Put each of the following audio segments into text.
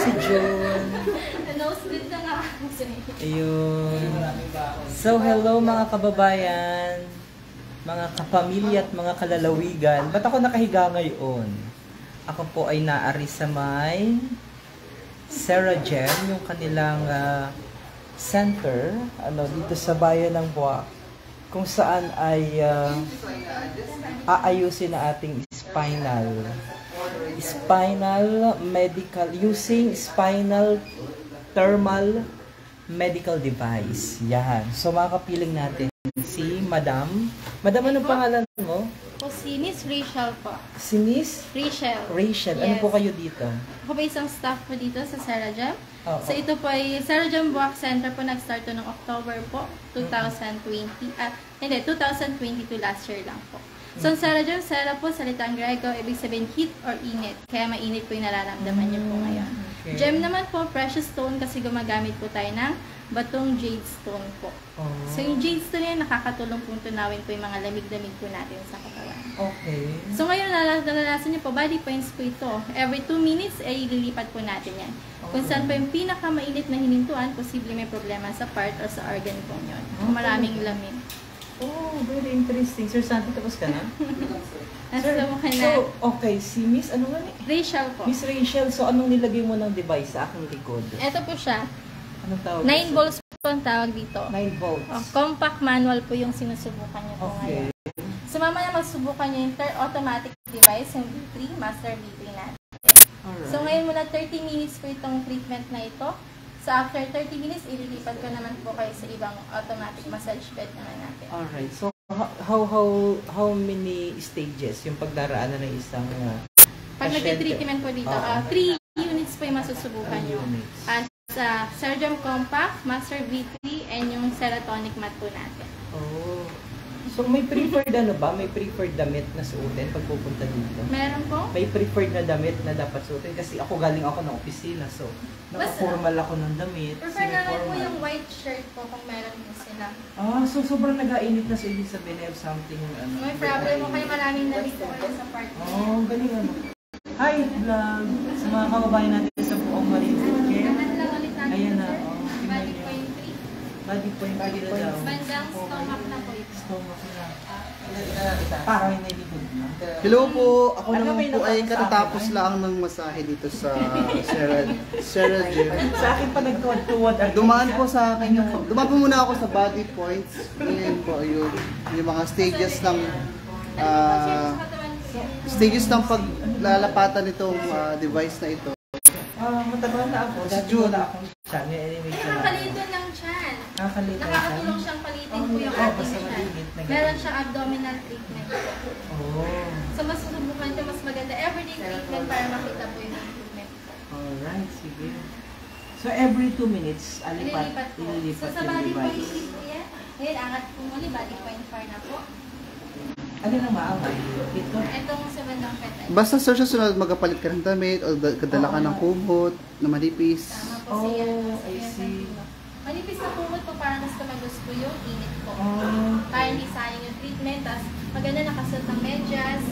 si June. Nose-split na nga. Ayun. So, hello mga kababayan, mga kapamilya at mga kalalawigan. Ba't ako nakahiga ngayon? Ako po ay naari sa may Sarah Gem, yung kanilang center, dito sa bayan ng Buwak, kung saan ay aayusin na ating spinal medical, using spinal thermal medical device. Yan. So makakapiling natin si Madam. Madam, anong pangalan mo? Po si Miss Rachel po. Si Miss Rachel. Rachel. Ano Yes. po kayo dito? Ako po isang staff po dito sa Sarah Gem. Oo. So ito po ay Sarah Gem Buwak Center po, nag-start to noong October po, 2020. Hindi, 2022 last year lang po. So ang Sarah Gem, Sarah po, salitang Grego, ibig sabihin heat or init. Kaya mainit po yung nararamdaman niyo po ngayon. Okay. Gem naman po, precious stone kasi gumagamit po tayo ng batong jade stone po. Oh. So yung jade stone yan, nakakatulong pong tunawin po yung mga lamig-lamig po natin sa katawan. Okay. So ngayon, nalalasan niyo po, body points po ito. Every 2 minutes, ay ililipat po natin yan. Kung saan po yung pinakamainit na hinintuan, posible may problema sa part or sa organ po nyo. Kung maraming lamig. Oh, very interesting. Sir Santi, tapos ka na? Nasa mukha na. So, okay, si Miss, ano nga ni? Rachel po. Miss Rachel, so anong nilagay mo ng device sa aking likod? Ito po siya. Anong tawag? 9 volts po ang tawag dito. 9 volts. Compact manual po yung sinusubukan nyo po Okay. ngayon. So mamaya magsubukan nyo yung automatic device, yung V3, master V3 natin. Alright. So ngayon mula 30 minutes po itong treatment na ito. So after 30 minutes, ililipat ko naman po kayo sa ibang automatic massage bed naman natin. Alright. So, how many stages yung pagdaraanan ng isang Pag pasyente? nag-treatment po dito, 3 units po yung masusubukan nyo. Sa Sargem Compact, Master V3, and yung Serotonic mat po natin. Oh. So, may preferred ba? May preferred damit na suotin pag pupunta dito? Meron po? May preferred na damit na dapat suotin kasi galing ako ng opisina. So, naka-formal ako ng damit. Prefer naman po semi-formal. yung white shirt po kung meron po sila. So sobrang nag-ainit na, so ibig sabihin have something, May problem mo kayo, maraming lamig po kayo sa part. Galing Hi, vlog! Sa mga kababayan natin sa buong Marinduque. Lahat lang ulit natin, Ayan na, sir. tingnan Body niyo. point 3. Body point daw. Bandang stomach na po ito. Stomach na. Parang may nailikod na. Hello po, ako Ano naman may po ay napapasa katatapos akin? lang ng masahe dito sa Sarah Gem. Sa akin pa nagtuwad-tuwad. Dumaan po muna ako sa body points. Ngayon po yung mga stages ng paglalapatan nitong device na ito. Mataba na ako. Si June. Wala akong tiyan. Anyway, Nakakalitin lang siyan. Nakakalitin siya? Nakakatulong siyang palitin po yung Oo, ating basta siya. maliit na ganun. Meron siyang abdominal treatment po. Oh. So mas susubukan ko mas maganda everyday treatment para makita po yung improvement po. Alright, sige. So every 2 minutes, Ililipat po. ililipat So sa yung body point device. po yan. Ngayon, angat po muli, body point 4 na po. Ano na maangay? Ito? Itong sa bandang petay. Basta sir, sa sunod magapalit ka ng damit o kadala ka ng kumot na manipis. Tama po siya. I see. Manipis na kumot po para mas tumagus po yung init po. Oh. Para hindi sayang yung treatment. Tapos maganda nakasuot ng medyas.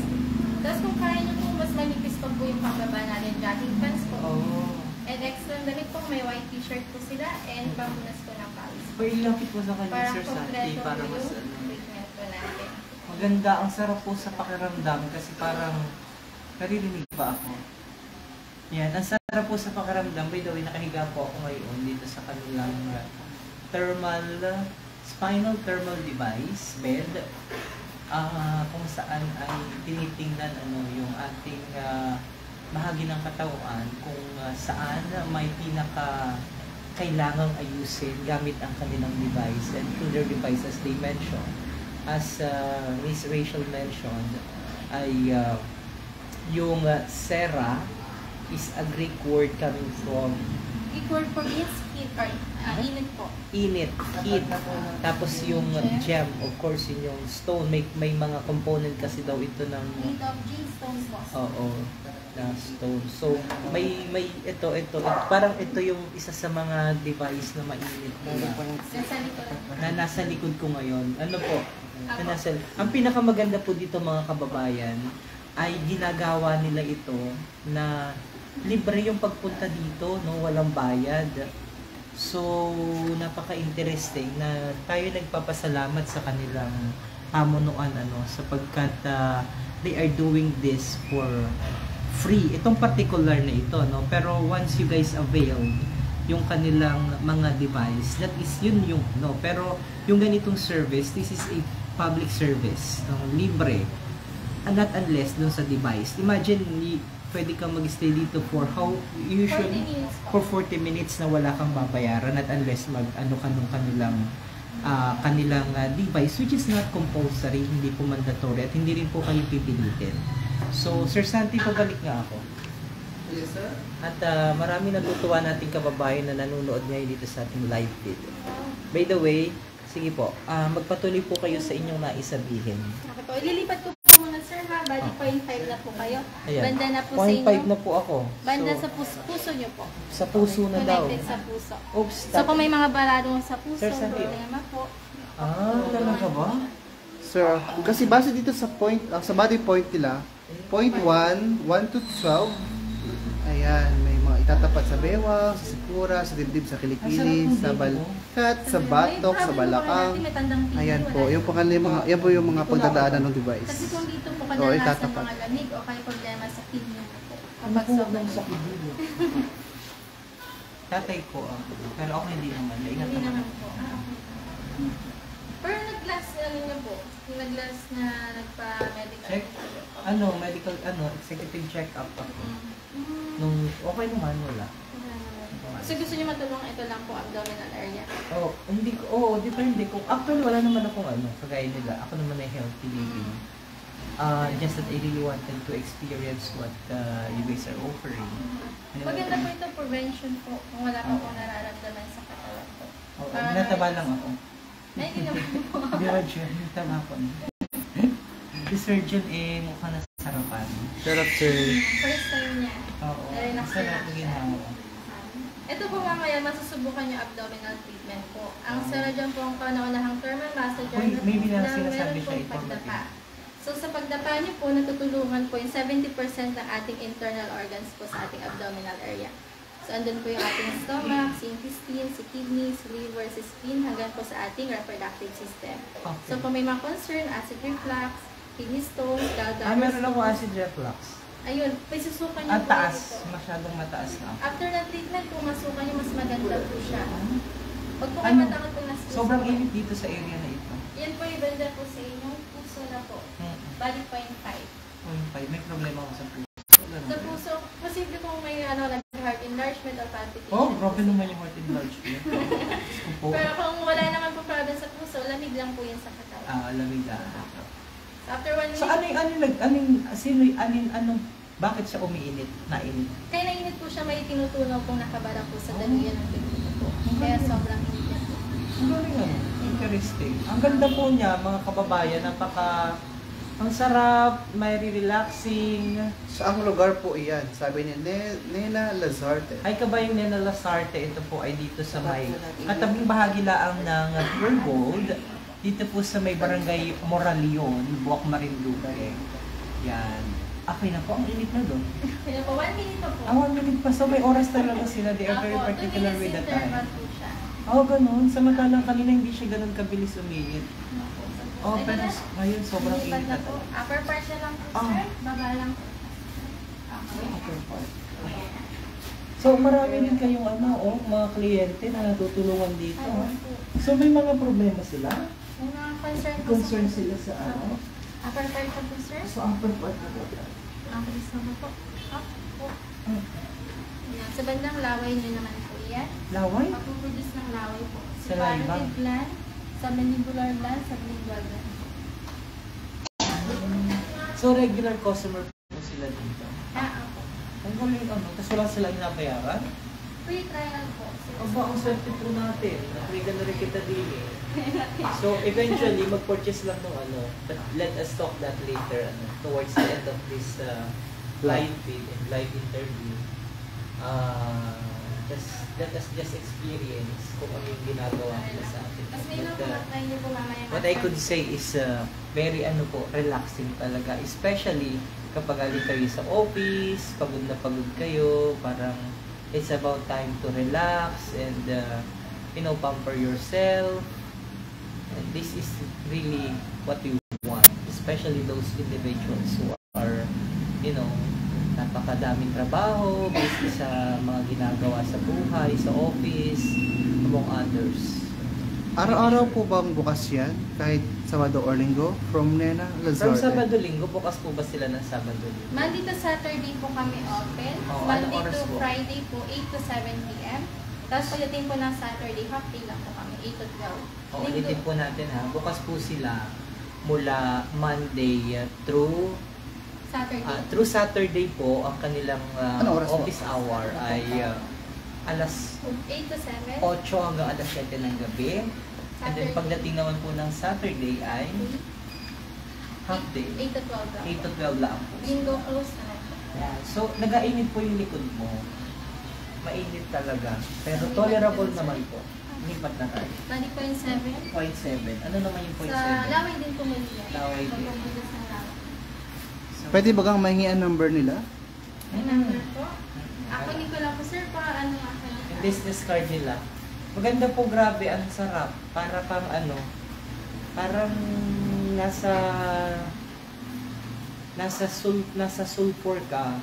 Tapos kung kaya nyo po, mas manipis pa po yung pagbaba natin. Jogging pants po. Oh. And extra damit po, may white t-shirt po sila. And pampunas po ng pawis. Pero ilapit po sa kanya, Para Sir Santi, kompleto para po mas yung treatment po natin. maganda. Ang sarap po sa pakiramdam kasi parang naririnig pa ako. Yan, ang sarap po sa pakiramdam. By the way, nakahiga po ako ngayon dito sa kanilang spinal thermal device, bed, kung saan ay tinitingnan yung ating bahagi ng katawan kung saan may kailangang ayusin gamit ang kanilang device. And through their device, as they mentioned, as Miss Rachel mentioned, ay yung Sera is a Greek word coming from Equal for is heat or init po. init, heat. Tapos yung gem, of course, yun yung stone. May mga component kasi daw ito ng Made of G-stones po. na stone. So, ito, parang ito yung isa sa mga device na mainit Nasa likod. na nasa likod ko ngayon. Ano po? Ang pinakamaganda po dito mga kababayan ay ginagawa nila ito na libre yung pagpunta dito, no? Walang bayad. So, napaka-interesting na tayo nagpapasalamat sa kanilang pamunuan, ano, sapagkat they are doing this for free. Itong particular na ito, no? Pero once you guys avail yung kanilang mga device, that is yun yung, no? Pero yung ganitong service, this is a public service, no? Libre. And not unless dun sa device. Imagine, pwede kang mag-stay dito for how usually 40 minutes po. for 40 minutes na wala kang babayaran at unless mag-ano ka nung kanilang device, which is not compulsory, hindi po mandatory at hindi rin po kayo pipilitin. So, Sir Santi, pabalik nga ako. Yes, sir. At marami natutuwa nating kababayan na nanonood ngayon dito sa ating live feed. By the way, sige po, magpatuloy po kayo sa inyong naisabihin. Okay po, ililipat ko po muna sir ha, bali 0.5 na po kayo. Ayan. Banda na po sa inyo. 0.5 na po ako. Banda So, sa puso nyo po. sa puso na daw. Connected sa puso. Oops, So kung may mga baladong sa puso, Sir Santi. problema po. talaga ba? Sir, kasi base dito sa point, sa body point nila, point 1, 1 to 12, ayan, may mga itatapat sa bewang, sa sikura, sa dibdib, sa kilikili, sa balkat, sa batok, sa balakang. Ayan po, yung yan po yung mga pagdadaanan ng Kasi device. kung dito po Oo, kadalasan itatapat. mga lamig o kaya problema sa kidney mo po. Ano Kapag po sobrang ang sakit dito? Tatay ko pero ako hindi naman. Naingat hindi naman. naman po. Pero nag-last niyo po. Yung nag-last na nagpa-medical. Check? Medical, executive check-up ako. Mm. Nung, okay naman, wala. Wala naman po. So gusto niyo matulungan ito lang po abdominal area. Depende kung, actually wala naman akong kagaya nila. Ako naman ay healthy living. Just that I really wanted to experience what you guys are offering. Maganda po ito prevention po kung wala pa po nararamdaman sa katawan po. Nataba lang ako. Ay, hindi naman po. Virgin, nataba ako. Si Surgeon mukha na sarapan. Sarap, sir. First time niya. Oo, Relax isa lang na ang ginawa. Ito po mamaya, masusubukan yung abdominal treatment po. Ang Serajan po ang kauna-unahang thermal massage Maybe na na sinasabi meron siya pong pagdapa. informative. So sa pagdapa niyo po, natutulungan po yung 70% ng ating internal organs po sa ating abdominal area. So andun po yung ating stomach, si intestine, si kidney, si liver, si spleen, hanggang po sa ating reproductive system. Okay. So kung may mga concern, acid reflux, kidney stones, gallbladder Meron ako stones, acid reflux. ayun, pasusukan niyo Ang po taas, ito. masyadong mataas na. After ng treatment, kung masukan niyo, mas maganda po siya. Huwag po kayo Ano? matakot kung nasa Sobrang init dito sa area na ito. Yan po yung banda po sa inyong puso na po. Bali 0.5. 0.5. May problema ako sa puso. Sa puso, posible kung may heart enlargement or palpitation. Oh, grabe naman yung heart enlargement. Opo. Pero kung wala naman po problem sa puso, lamig lang po yan sa katawan. Lamig na. So after 1 So bakit siya umiinit? Nainit? kaya nainit po siya, may tinutunaw pong nakabara po sa daluyan ng pigmento po. Kaya sobrang init yan po. Ang galing interesting. Ang ganda po niya, mga kababayan, ang sarap, may relaxing. Sa ang lugar po iyan, sabi ni Nena Lazarte. Ay kabayang Nena Lazarte, ito po ay dito sa may katabing bahagi laang ng Pure Gold. Dito po sa may barangay Moralion, Buwak Marinduque. Yan. Okay na po, ang init na doon. Kaya po, 1 minute pa po. 1 minute pa, so may oras talaga sila. They are very Apo, 2 particular with the minutes time. interval po siya. Ganun. Samantalang kanina hindi siya ganun kabilis uminit. Pero ngayon sobrang Lilipat init na na po. to. Upper part na lang po, Ah. sir. Baba lang po. So marami din kayong mga kliyente na natutulungan dito. Ayun po. So may mga problema sila? May mga Concern sila sa Upper part na po, sir. So upper part na po. Ang bilis naman po. Up po. Ayan. Sa bandang laway nyo naman po yan. Laway? Pag-produce ng laway po. Sa liva? Parotid gland, sa mandibular gland, sa lingual gland. So regular customer po sila dito. Ako. Ang galing tapos wala sila inabayaran? Free trial po. Ang swerte po natin. Nakrigan na rin kita din eh. So eventually, mag-purchase lang ng but let us talk that later towards the end of this live feed and live interview. Let us just experience kung ano yung ginagawa nila sa atin. Mas may lang po na po mamaya. What I could say is very relaxing talaga. Especially kapag galing kayo sa office, pagod na pagod kayo, parang it's about time to relax and pamper yourself. And this is really what we want, especially those individuals who are, napakadaming trabaho based sa mga ginagawa sa buhay, sa office, among others. Araw-araw po bang bukas yan? Kahit Sabado or Linggo? From Nena From Lazarte? Sabado Linggo, bukas po ba sila ng Sabado Linggo? Monday to Saturday po kami open. Oh, Monday anong oras to po? Friday po, 8 to 7 p.m. Tapos pagdating po ng Saturday, half day lang po kami, 8 to 12. O, ulitin po natin ha. Bukas po sila mula Monday through Saturday po. Ang kanilang Anong oras po? office hour ay alas 8 to 7. 8 hanggang alas 7 ng gabi. And then pagdating naman po ng Saturday ay half day. 8 to 12 lang. 8 to 12 lang po. Bingo close na lang. Yan. So, nag-ainit po yung likod mo. Mainit talaga. Pero tolerable naman po. Lipat na tayo. Bali po yung 7. 0.7. Ano naman yung 0.7? Sa Laway din po muli yan. Laway din. Pagpupunta sa Laway. Pwede ba kang mahingi ang number nila? May number po. Ako ni ko lang po, sir, pa ano nga kayo? Yung business card nila. Maganda po, grabe, ang sarap. Para pang parang nasa sulfur ka.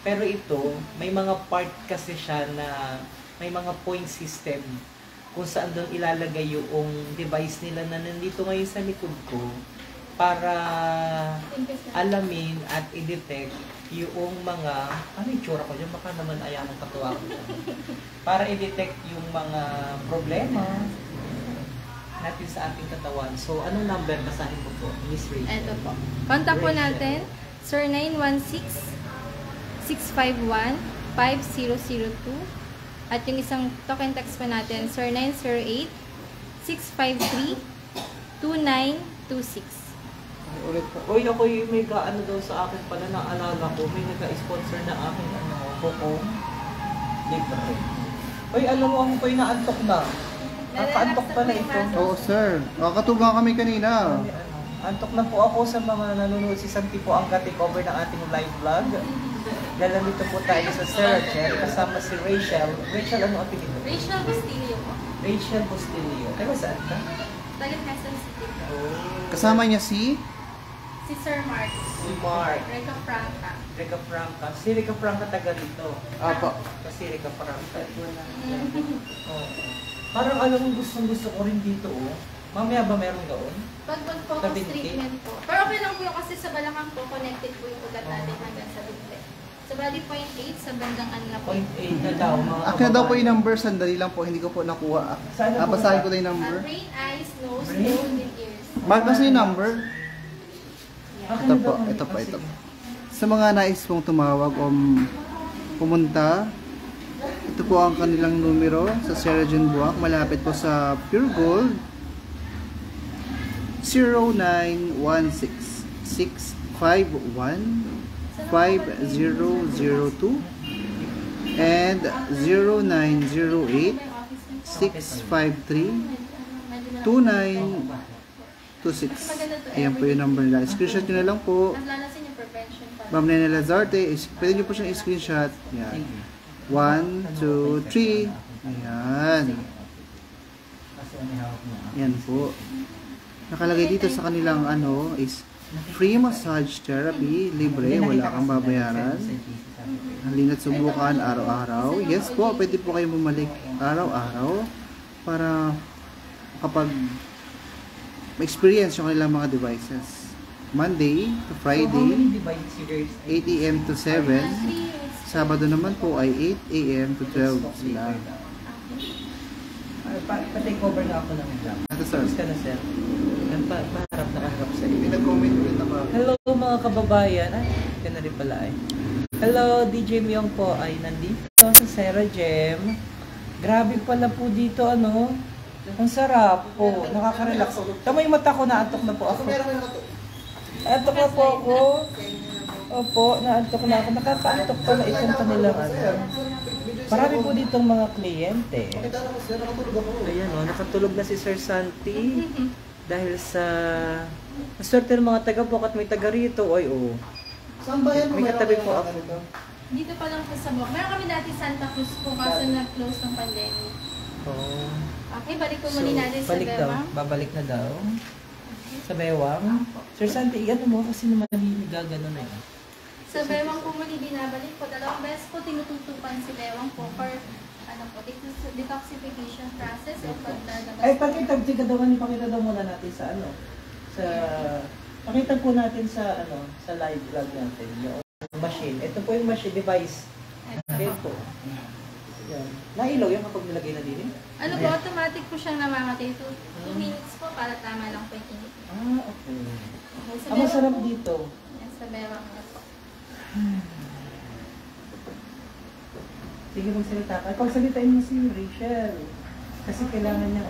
Pero ito, may mga part kasi siya na may mga point system kung saan doon ilalagay yung device nila na nandito ngayon sa likod ko para alamin at i-detect yung mga, ano yung tsura ko dyan? Baka naman ayaw mong katuwa ko dyan. Para i-detect yung mga problema natin sa ating katawan. So, anong number? Basahin mo po, Miss Rachel. Ito po. Contact po Rachel. natin, sir 916-651-5002. At yung isang token text po natin, sir 908-653-2926. Ulit po. Uy, ako yung may ano daw sa akin pala, naalala ko, may nagka-sponsor na akin, Coco Libre. Uy, alam mo, ako po'y naantok na. Nakaantok pa na ito. Oo, sir. Kakatugang kami kanina. Antok na po ako sa mga nanonood. Si Santi po ang ka-take over ng ating live vlog. Dahil nandito po tayo sa Sarah Chen, kasama si Rachel. Rachel, ano ang tingin mo? Rachel Bustillo po. Rachel Bustillo. Taga saan ka? Taga Quezon City po. Kasama niya si... Si Sir Mark. Si Mark. Rica Franca. Rica Franca. Si Rica Franca taga dito. Apo. Kasi Rica Franca. Oh. Parang alam mo, gustong-gusto ko rin dito, oh. Mamaya ba meron doon? Pag mag-focus Tabinti. treatment po. Pero okay lang po yun kasi sa balakang po, connected po yung ugat natin hanggang sa binte. Sa body point 8, sa bandang ano na po. 0.8 na daw, mga Akin na daw po kababayan. yung number. Sandali lang po. Hindi ko po nakuha. Saan na po Basahin ba? ko na yung number. Brain, eyes, nose, Brain? nose, and ears. Mark, nasa yung number? Akin Ito na po. daw, Ito po. ah, Ito. sige. Sa mga nais pong tumawag o pumunta, ito po ang kanilang numero sa Sarah Jane Buwak. Malapit po sa Pure Gold. 0916-651-5002 and 0908-653-2926. Ayan po yung number nila. Screenshot nyo na lang po. Mas lalasin yung prevention pa. Ma'am Nena Lazarte, pwede nyo po siyang i-screenshot. Yan. 1, 2, 3. Ayan. Yan po. Nakalagay dito sa kanilang is free massage therapy, libre, wala kang babayaran. Halina't subukan araw-araw. Yes po, pwede po kayo bumalik araw-araw para kapag ma-experience yung kanilang mga devices. Monday to So, how Friday, many devices? 8 a.m. to 7. Sabado naman po ay 8 a.m. to 12 sila. Pa-take over na ako ng job. Ito, sir. Tapos ka na, sir. Nakaharap sa iyo. Pinag-comment ulit ako. Hello mga kababayan. Ay, ka na rin pala eh. Hello, DJ Myong po ay nandito sa Sarah Gem. Grabe pala po dito, ano. Ang sarap po. Nakaka-relax. Tama yung mata ko, naantok na po ako. Naantok na po ako. Opo, naantok na ako. Nakakaantok pala itong kanilang ano. Marami po ditong mga kliyente. Ayan o, nakatulog na si Sir Santi. Dahil sa... Maswerte ng mga taga-book at may taga rito. Oy, oh. Saan ba yan? May katabi po ako. Dito pa lang po sa Buwak. Meron kami dati Santa Cruz po kaso nag-close ng pandemic. Oh. Okay, balik ko muli natin sa balik daw. Bewang. Babalik na daw. Sa Bewang. Sir Santi, ano mo kasi naman gagano na yun. Sa Bewang po muli binabalik po. 2 beses po tinututukan si Bewang po for detoxification process o paglalabas. Ay, pakita daw muna natin sa ano. Pakita po natin sa sa live vlog natin. Yung machine. Ito po yung machine device. Ito po. Yan. Nailaw yan kapag nilagay na din. Ano po, automatic po siyang namamatay. 2 minutes po para tama lang po yung init. Okay. Okay, sa Ang masarap Bewang po. dito. Yan, sa Bewang na po. Sige, magsalita ka. Pagsalitain mo si Rachel. Kasi kailangan niya,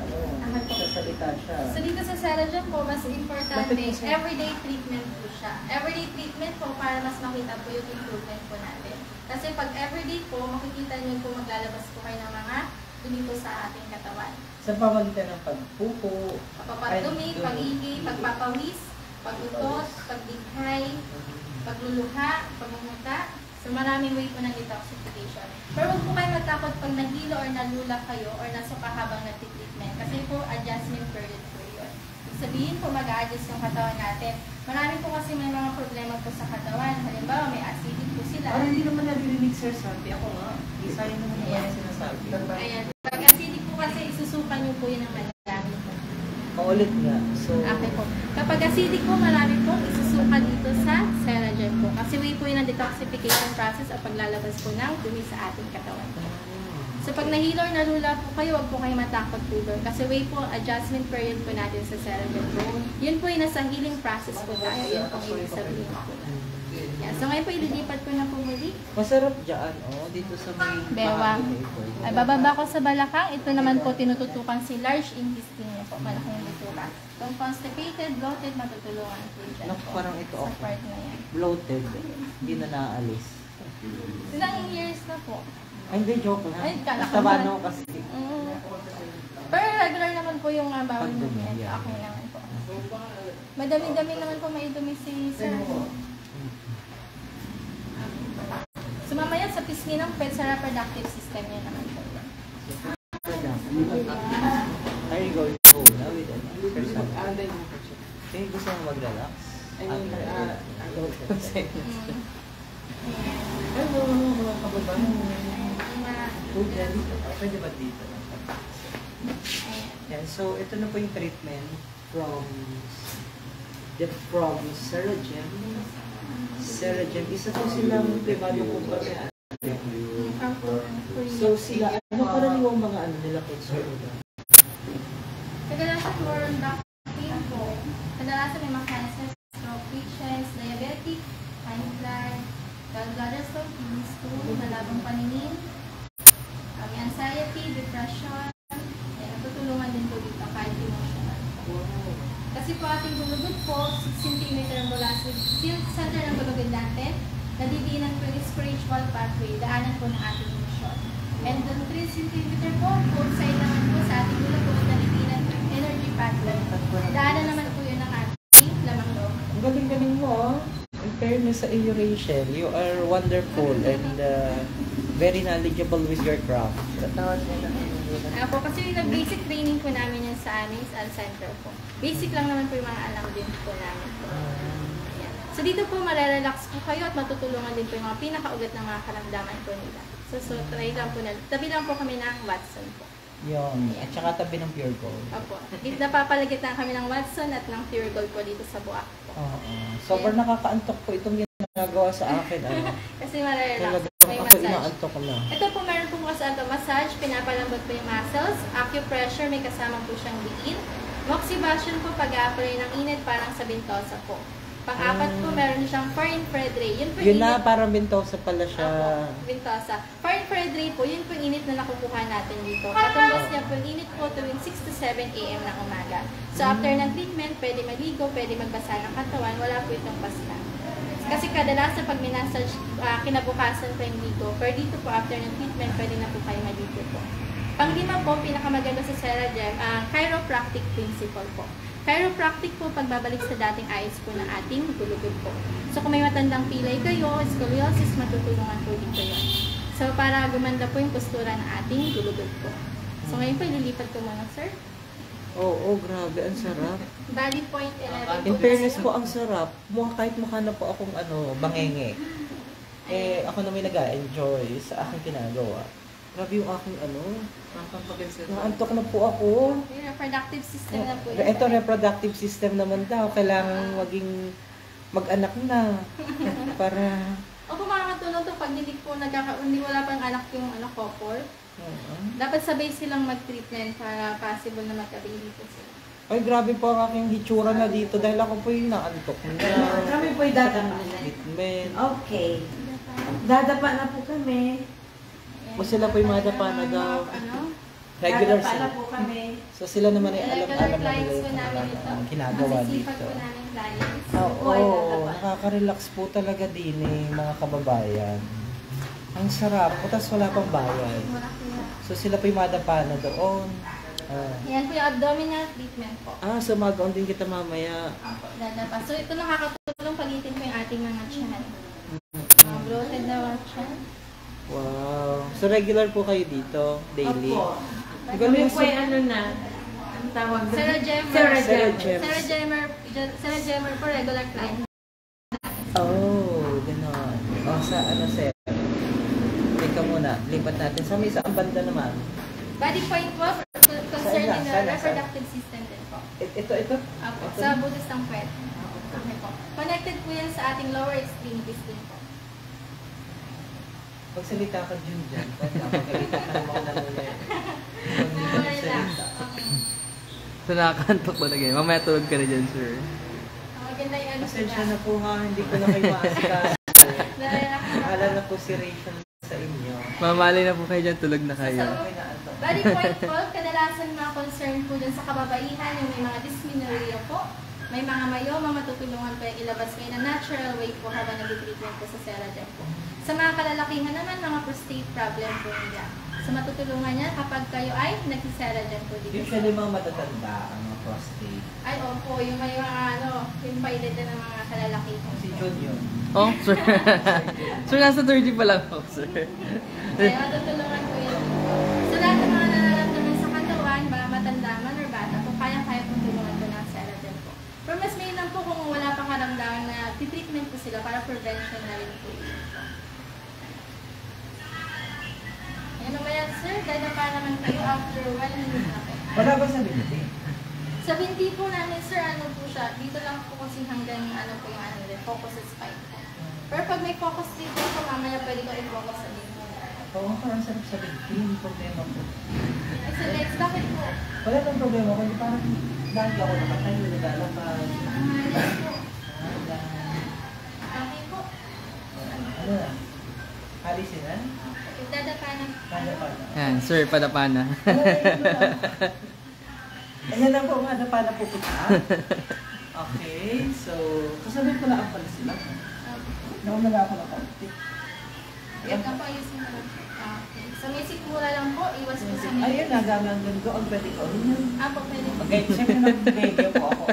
sasalita siya. So dito sa Sarajam po, mas importante, Bakit po siya? everyday treatment po siya. Everyday treatment po para mas makita po yung improvement po natin. Kasi pag everyday po, makikita niyo po maglalabas po kayo ng mga dumi po sa ating katawan. Sa pamagitan ng pagpupo, Pagpapadumi, pag-igay, pagpapawis, pag-utot, pagdighay, pagluluha, pagmumuta. So maraming way po ng detoxification. Pero huwag po kayo matakot pag nahilo or nalula kayo or nasuka habang nag-treatment. Kasi po adjustment period po yun. Ibig sabihin po mag-a-adjust yung katawan natin. Marami po kasi may mga problema po sa katawan. Halimbawa may acidic po sila. parang hindi naman naririnig, Sir Santi. Ako nga, isa yun naman Ayan. yung sinasabi. Ayan. Pag acidic po kasi isusukan niyo po yun ng madami. Paulit nga. So, Okay po. Kapag acidic po, marami pong isusuka dito sa Sarajam po. Kasi way po yun ang detoxification process o paglalabas po ng dumi sa ating katawan. So pag nahilo or nalula po kayo, huwag po kayo matakot po doon. Kasi way po, adjustment period po natin sa Sarajam po. Yun po yung nasa healing process po tayo. Yun po yung sabihin po. Yeah. So ngayon po, ililipat ko na po muli. masarap dyan, dito sa may Bewang. bahagi na ito. Ay, bababa ko sa balakang. Ito naman po tinututukan si large intestine niya po. Malaking bituka. Kung constipated, bloated, matutulungan po dyan Naku, po. parang ito Sa ako. part na yan. Bloated. Hindi na naalis. Ilang years na po. Ay, hindi, joke lang. Ay, kala ko Taba ba- na ako kasi. Pero regular naman po yung bawal Pagdumi, movement. yeah. Okay naman po. Madami-dami naman po may dumi si sir. So mamaya sa pisngi ng pet sa reproductive system niya naman po. Are you going to go na with Sir Santi? Okay, gusto mo mag-relax? Ay, mga kababayan. Food na dito. Pwede ba dito? Yan, so ito na po yung treatment from Sarajam. Sarajam, isa po silang privado kumpanya. So sila, ano karaniwang mga nila concern? Kadalasan for back pain po. Kadalasan may mga cancers, stroke patients, diabetic, high blood, gallbladder stone, kidney stone, malabang paningin, anxiety, depression. Natutulungan din po dito kahit emotional. Kasi po ating gulugod po, 6 cm mula sa center ng gulugod natin, nadidiinan po yung spiritual pathway, daanan po ng ating emosyon. And the 3 cm po, both side naman po sa ating gulugod, nadidiinan po yung energy pathway. Daanan naman po yun ng ating lamang loob. Ang galing-galing mo, in fairness sa iyo, Rachel, you are wonderful and very knowledgeable with your craft. Po, kasi yung basic training po namin yan sa aming center po. Basic lang naman po yung mga alam din po namin po. Ayan. So dito po marerelax po kayo at matutulungan din po yung mga pinakaugat ng mga karamdaman po nila. So try lang po na. Tabi lang po kami ng Watson po. Yun. At saka tabi ng Pure Gold. Opo. Dito napapalagitan kami ng Watson at ng Pure Gold po dito sa Buwak po. Sobrang nakakaantok po itong ginagawa sa akin. Kasi marerelax. Talagang May ako massage. inaantok na. Ito po meron po kasi massage, pinapalambot po yung muscles, acupressure, may kasama po siyang diin. Moxibustion po pag-a-apply ng init parang sa bentosa po. Pang-apat po meron siyang far infrared ray. Yun po Yun init. na, parang bentosa pala siya. Opo, bentosa. Far infrared ray po, yun po yung init na nakukuha natin dito. Katumbas niya po yung init po tuwing 6 to 7 a.m. ng umaga. So after ng treatment, pwede maligo, pwede magbasa ng katawan, wala po itong pasta. Kasi kadalasan pag minasage, kinabukasan pa yung ligo. Pero dito po, after ng treatment, pwede na po kayo maligo po. Panglima po, pinakamaganda sa Sarajam, chiropractic principle po. Chiropractic po, pagbabalik sa dating ayos po ng ating gulugod po. So kung may matandang pilay kayo, scoliosis, matutulungan po dito yun. So para gumanda po yung postura ng ating gulugod po. So ngayon po, ililipat ko muna, sir. Oo, grabe, ang sarap. Body point 11 In po. fairness po, ang sarap. Kahit mukha na po akong bangenge. Ako na may nag-enjoy sa aking ginagawa. Grabe yung aking naantok na po ako. Yung reproductive system na po. Ito, reproductive system naman daw. Kailangan mag-anak na. Para... O kung makakatulong to pag hindi wala pang anak yung couple, dapat sabay silang mag-treatment para possible na magka-baby po sila. Ay, grabe po ang aking hitsura na dito dahil ako po yung naantok na. Kami po yung dadapa na. Treatment. Okay. Dadapa na po kami. O sila po yung mga dapa na daw. Regular Dadapa na sila. po kami. So sila naman ay Regular alam na clients nila po namin yung ito. ginagawa Masisipag dito. po namin clients. Oo, nakaka-relax po talaga din mga kababayan. Ang sarap po, tas wala pang bayad. So sila po yung madapa na doon. Yan po yung abdominal treatment po. So mag-on din kita mamaya. Dadapa. So ito nakakatulong palitin po yung ating mga tiyan. Bloated na mga tiyan. Wow. So regular po kayo dito, daily? Opo. Galing Kami po yung ang tawag doon? Sarah Gemmer. Sarah Gemmer. Sarah Gemmer po, regular client. Oh, gano'n. Sa sir? Teka muna, lipat natin. Sa may isang banda naman. Body point po, concerning the Saan? reproductive system din po. Ito? Apo, sa butas ng puwet. Okay po. Connected po yan sa ating lower extremities din po. Pagsalita ka dyan. Pagkalitan ka naman ako na Relax. Okay. So nakakantok ba lagi? Mamaya tulog ka na dyan, sir. Maganda yung ano Pasensya na po ha, hindi ko na kayo maasikaso. Relax. Ala na po si Rachel sa inyo. Mamali na po kayo dyan, tulog na kayo. Okay na ito. Body point po, kadalasan mga concern po dyan sa kababaihan, yung may mga dysmenorrhea po, may mga mayoma, matutulungan po yung ilabas kayo na natural way po habang nag-treatment po sa Ceragen po. Sa mga kalalakihan naman, mga prostate problem po nila. So matutulungan niya kapag kayo ay nag-Ceragen po dito. Usually mga matatanda ang mga prostate. Ay, opo, yung may mga yung paedad na ng mga kalalakihan. Si John yun. Oh, sir. Sir, nasa 30 pa lang ako, sir. Kaya matutulungan ko yun. So lahat ng mga nararamdaman sa katawan, ba matanda man or bata, kung kaya-kaya pong tulungan ko ng Ceragen po. Pero mas may lang po kung wala pang karamdaman na titreatment po sila para prevention na rin po yun. Yan naman yan, sir. Dadapa naman kayo after 1 minute na po. Wala ba sa binti? Sa binti po namin, sir, ano po siya, dito lang po kasi hanggang ano po yung focus sa spine po. Pero pag may focus dito po, mamaya pwede ko i-focus sa dito. Oo, parang sarap sa binti. Hindi problema po. Ay, sa legs, bakit po? Wala bang problema ko. Parang lagi ako nakatayo, naglalakad. Yes po. Dahil- Okay po. Ano na? Alisin na? Dadapa na. Kaya pa na. Yan, sir, padapa na. Ayan lang po, mga na po kita. Okay, so, kasabi ko lang pala sila. Nauna na ako ng konti. Yan ka po, ayusin mo lang. Okay. So may sikmura lang po, iwas po sa Ayun, nagamang ganito. Ang pwede ko. Apo, pwede po. Okay, siyempre nag-video po ako.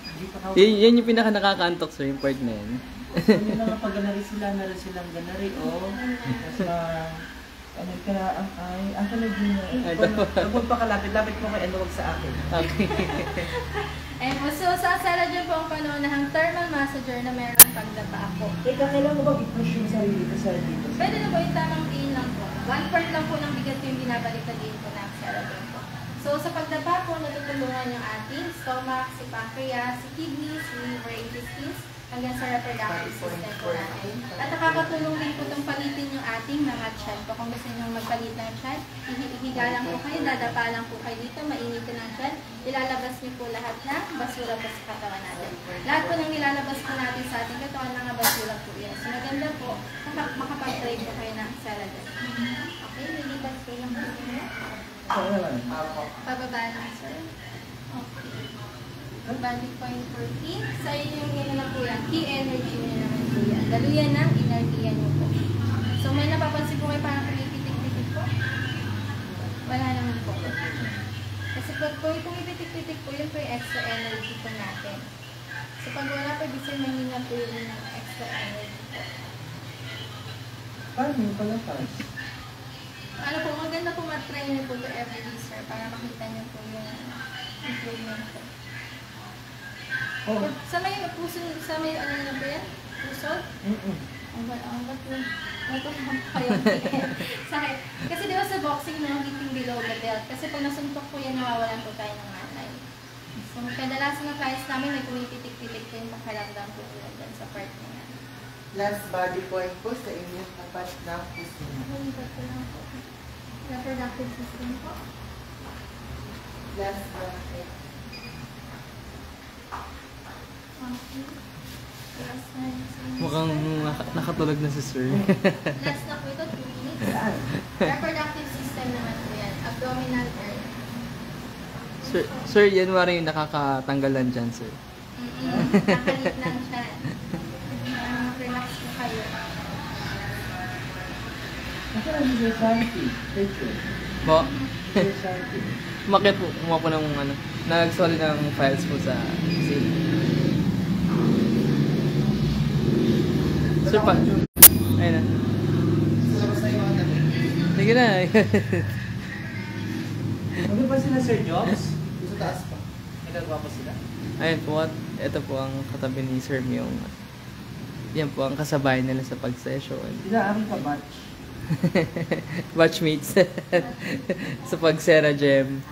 Hindi pa ako. Yan yung pinaka nakakaantok, sir, yung part na yan. Yun na nga pag ganari sila, narin silang ganari, oh. Tapos na, ano ka, ang kalag yun. Huwag pa kalapit-lapit mo kay ano, wag sa akin. Okay. And so sa Ceragen po ang panunahang thermal massager na meron pagdapa po. Teka, kailangan mo ba i-push yung sarili ko sa dito? Pwede na po yung tamang diin lang po. 1/4 lang po ng bigat yung binabalik-tagin po ng Ceragen po. So sa pagdapa po, natutulungan yung ating stomach, si pancreas, si kidneys, si liver, intestines, hanggang sa reproductive system po natin. At nakakatulong din po itong palitin yung ating mga tiyan po. Kung gusto nyo magpalit ng tiyan, higa lang po kayo, dadapa lang po kayo dito, mainitin ang tiyan. Ilalabas niyo po lahat na basura po sa katawan natin. Lahat po ng nilalabas po natin sa ating katawan, mga basura po yan. So maganda po, makapag-try po kayo ng Ceragen. Okay, nilipas po lang po nyo. Oo naman. Pababa lang, sir. Okay. Body point 14. Sa inyong yun na po yan. Key energy nyo naman po yan. Daluyan ng energy nyo po. So may napapansin po kayo parang pinipitik-pitik po? Wala naman po. Kasi pag po itong ipitik-pitik po, yun po yung extra energy po natin. So pag wala po, ibig sabihin mahina po yung extra energy po. Paano yung palapas? Ano po, maganda po matry niyo po to every day, sir, para makita niyo po yung improvement po. Oh. Sa may puso, sa may ano na po yan? Puso? Ang ba't po? Natulang po kayo. Sakit. Kasi di ba sa boxing, no, hitting below the belt. Kasi pag nasuntok po yan, nawawalan po tayo ng anay. So, kadalasan ng clients namin, may tumipitik-pitik po yung pakiramdam po nila dyan sa part na yan. Last body point po sa inyong tapat ng puso. Malibat ko lang po. Reproductive system po. Last body. Okay. Last na yun. Mukhang nakatulog na si sir. Last na po ito, 2 minutes. Reproductive system naman po yan. Abdominal area. Sir, yan wari yung nakakatanggalan dyan, sir. Nakalit lang siya. Relax po kayo. Nasaan yung Santi? Picture. Po? Santi. Umakit po, kumuha po ng ano, nag-solid ng files po sa sale. Sir pa. Ayun na. Labas na yung mga tabi. Sige na. Ano ba sila, Sir Jobs? Sa taas pa. Nagagawa pa sila? Ayun po, at ito po ang katabi ni Sir Myung. Yan po ang kasabay nila sa pag-session. Ilaang ka batch. Batchmates. Sa pag-Sera Gem.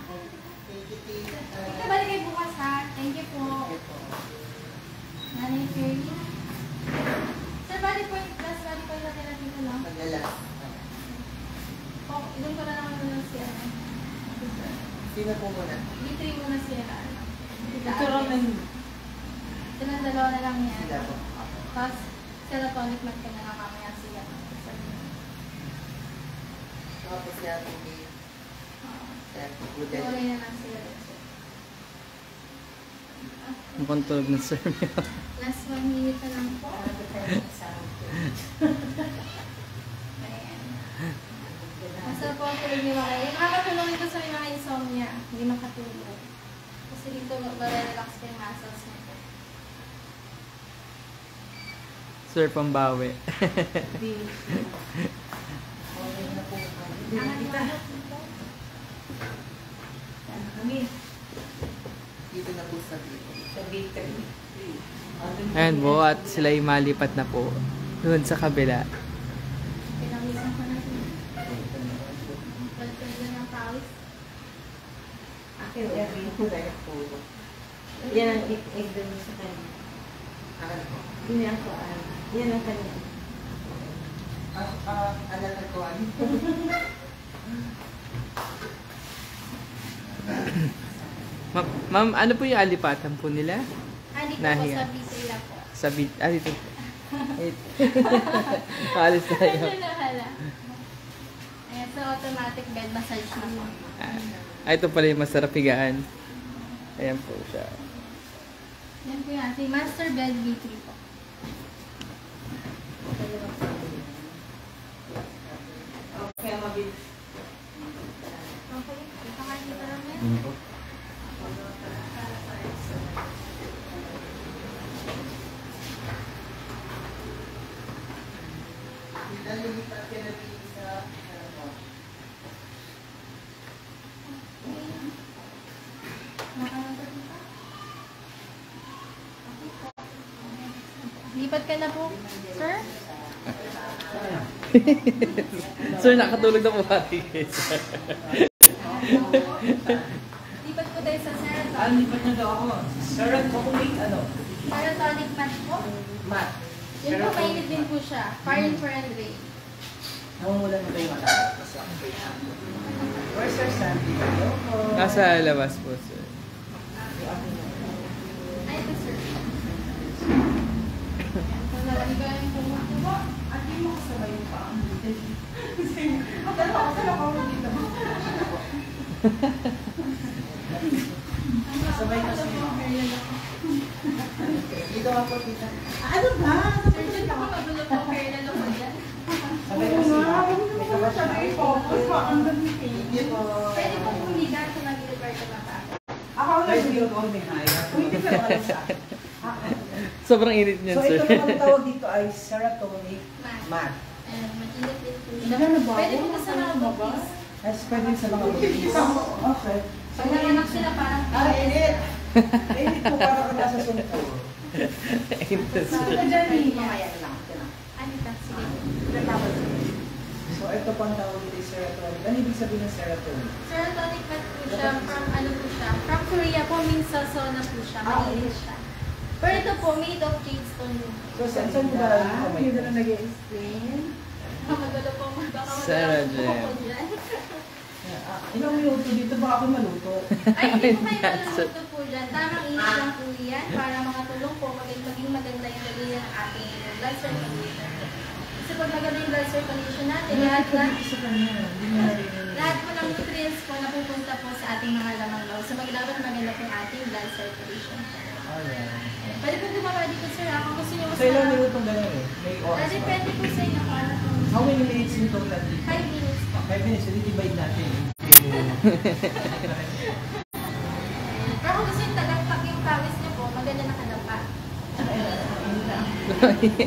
Ikaw balik kayo bukas ha. Thank you po. Nanay Ferry. Sir, balik po yung last balik po yung natin dito lang. Magalas. Oh, doon ko na lang muna si ano. Sino po muna? D3 muna si ano. Ito rin na yun. Ito ng dalawa na lang yan. Sila po. Tapos, serotonic mat ka na lang mamaya siya. Tapos si Ate May. Good Iwalay na lang sila. Mukhang tulog na Sir Myung. Last 1 minute na lang po. Ayan. Masarap po ang tulog ni Wakay. Nakakatulong ito sa mga insomnia. Hindi makatulog. Kasi dito mag-relax ko yung muscles nito. Sir Pambawi. Dito na po sa dito. Sa bakery. Ayan po, at sila'y malipat na po doon sa kabila. Pinamisan ko na siya. Balikan lang ng pawis. Akin, every Kaya po. yan ang egg doon sa kanya. Ano po? Hindi ako yan ang kanya. Alala ko ano? Ma'am, ano po yung alipatan po nila? Dito po Nahiya. sa B3 lang po. Sa dito. Alis tayo. Medyo nahala. Ayan, so automatic bed massage na po. Ito pala yung masarap higaan. Ayan po siya. Yan po yan. Si Master Bed B3 po. Okay, mabilis. Okay. Ito kayo dito lang yan. Nalilipat ka na dito sa ano po? Lipat ka na po, sir? Sir, nakatulog na po pati. Lipat po tayo sa serotonin. Lipat niyo daw ako. Serotonin, ano? Serotonic mat po. Mat. Yun po, mainit din po siya. Far infrared ray. Namumula na tayo mata. Where's Sir Sandy? Hello po. Nasa labas po, sir. Ay, ito, sir. So, nalagay yung kumukuha. At hindi mo kasabay yung paa. Akala ko dito. Sabay kasi. Dito ka po dito. Ano ba? Sir, dyan ako magulo po. Kaya nalo ko dyan. Sabay kasi ba? May kabas na. Focus pa ang Hindi po. Pwede po pumiga sa nag-deliver ka ba? nga Kahit hindi. hindi ako may haya. Hindi ka alam sa Sobrang init niyan, So sir. ito naman tawag dito ay serotonin mat. And mag-init din po siya. Wala na ba? Pwede po sa mga bookies. As pwede sa mga babies. Okay. Pag nanganak sila parang Init! Init po para ka nasa sungkol. Sabi ka dyan eh. Mamaya na lang. Ano ta? Sige. So ito po ang tawag dito ay serotonin. Ano ibig sabihin ng serotonin? Serotonic fat po siya from ano po siya? From Korea po, means sauna po siya. Mainit siya. Pero ito po, made of jade stone din. So saan mo ba yung kamay Hindi ko? na nag-explain. Magulo po. Baka Sarah magulo po Jen. dyan. Ilang minuto dito baka ako maluto. Ay, hindi po kayo maluluto po dyan. Tamang init lang po yan para makatulong po maging maganda yung lagay ng ating blood circulation. Kasi pag maganda yung blood circulation natin, lahat po ng nutrients po napupunta po sa ating mga lamang loob. So dapat maganda po yung ating blood circulation. Alright. Pwede po gumawa dito sir, kung gusto nyo mas So ilang minutong gano'n eh? May oras ba? Depende po sa inyo kung ano po. How many minutes in total dito? 5 minutes po. 5 minutes, so divide natin. Pero kung gusto nyo tagapag yung pawis nyo po, maganda nakadapa.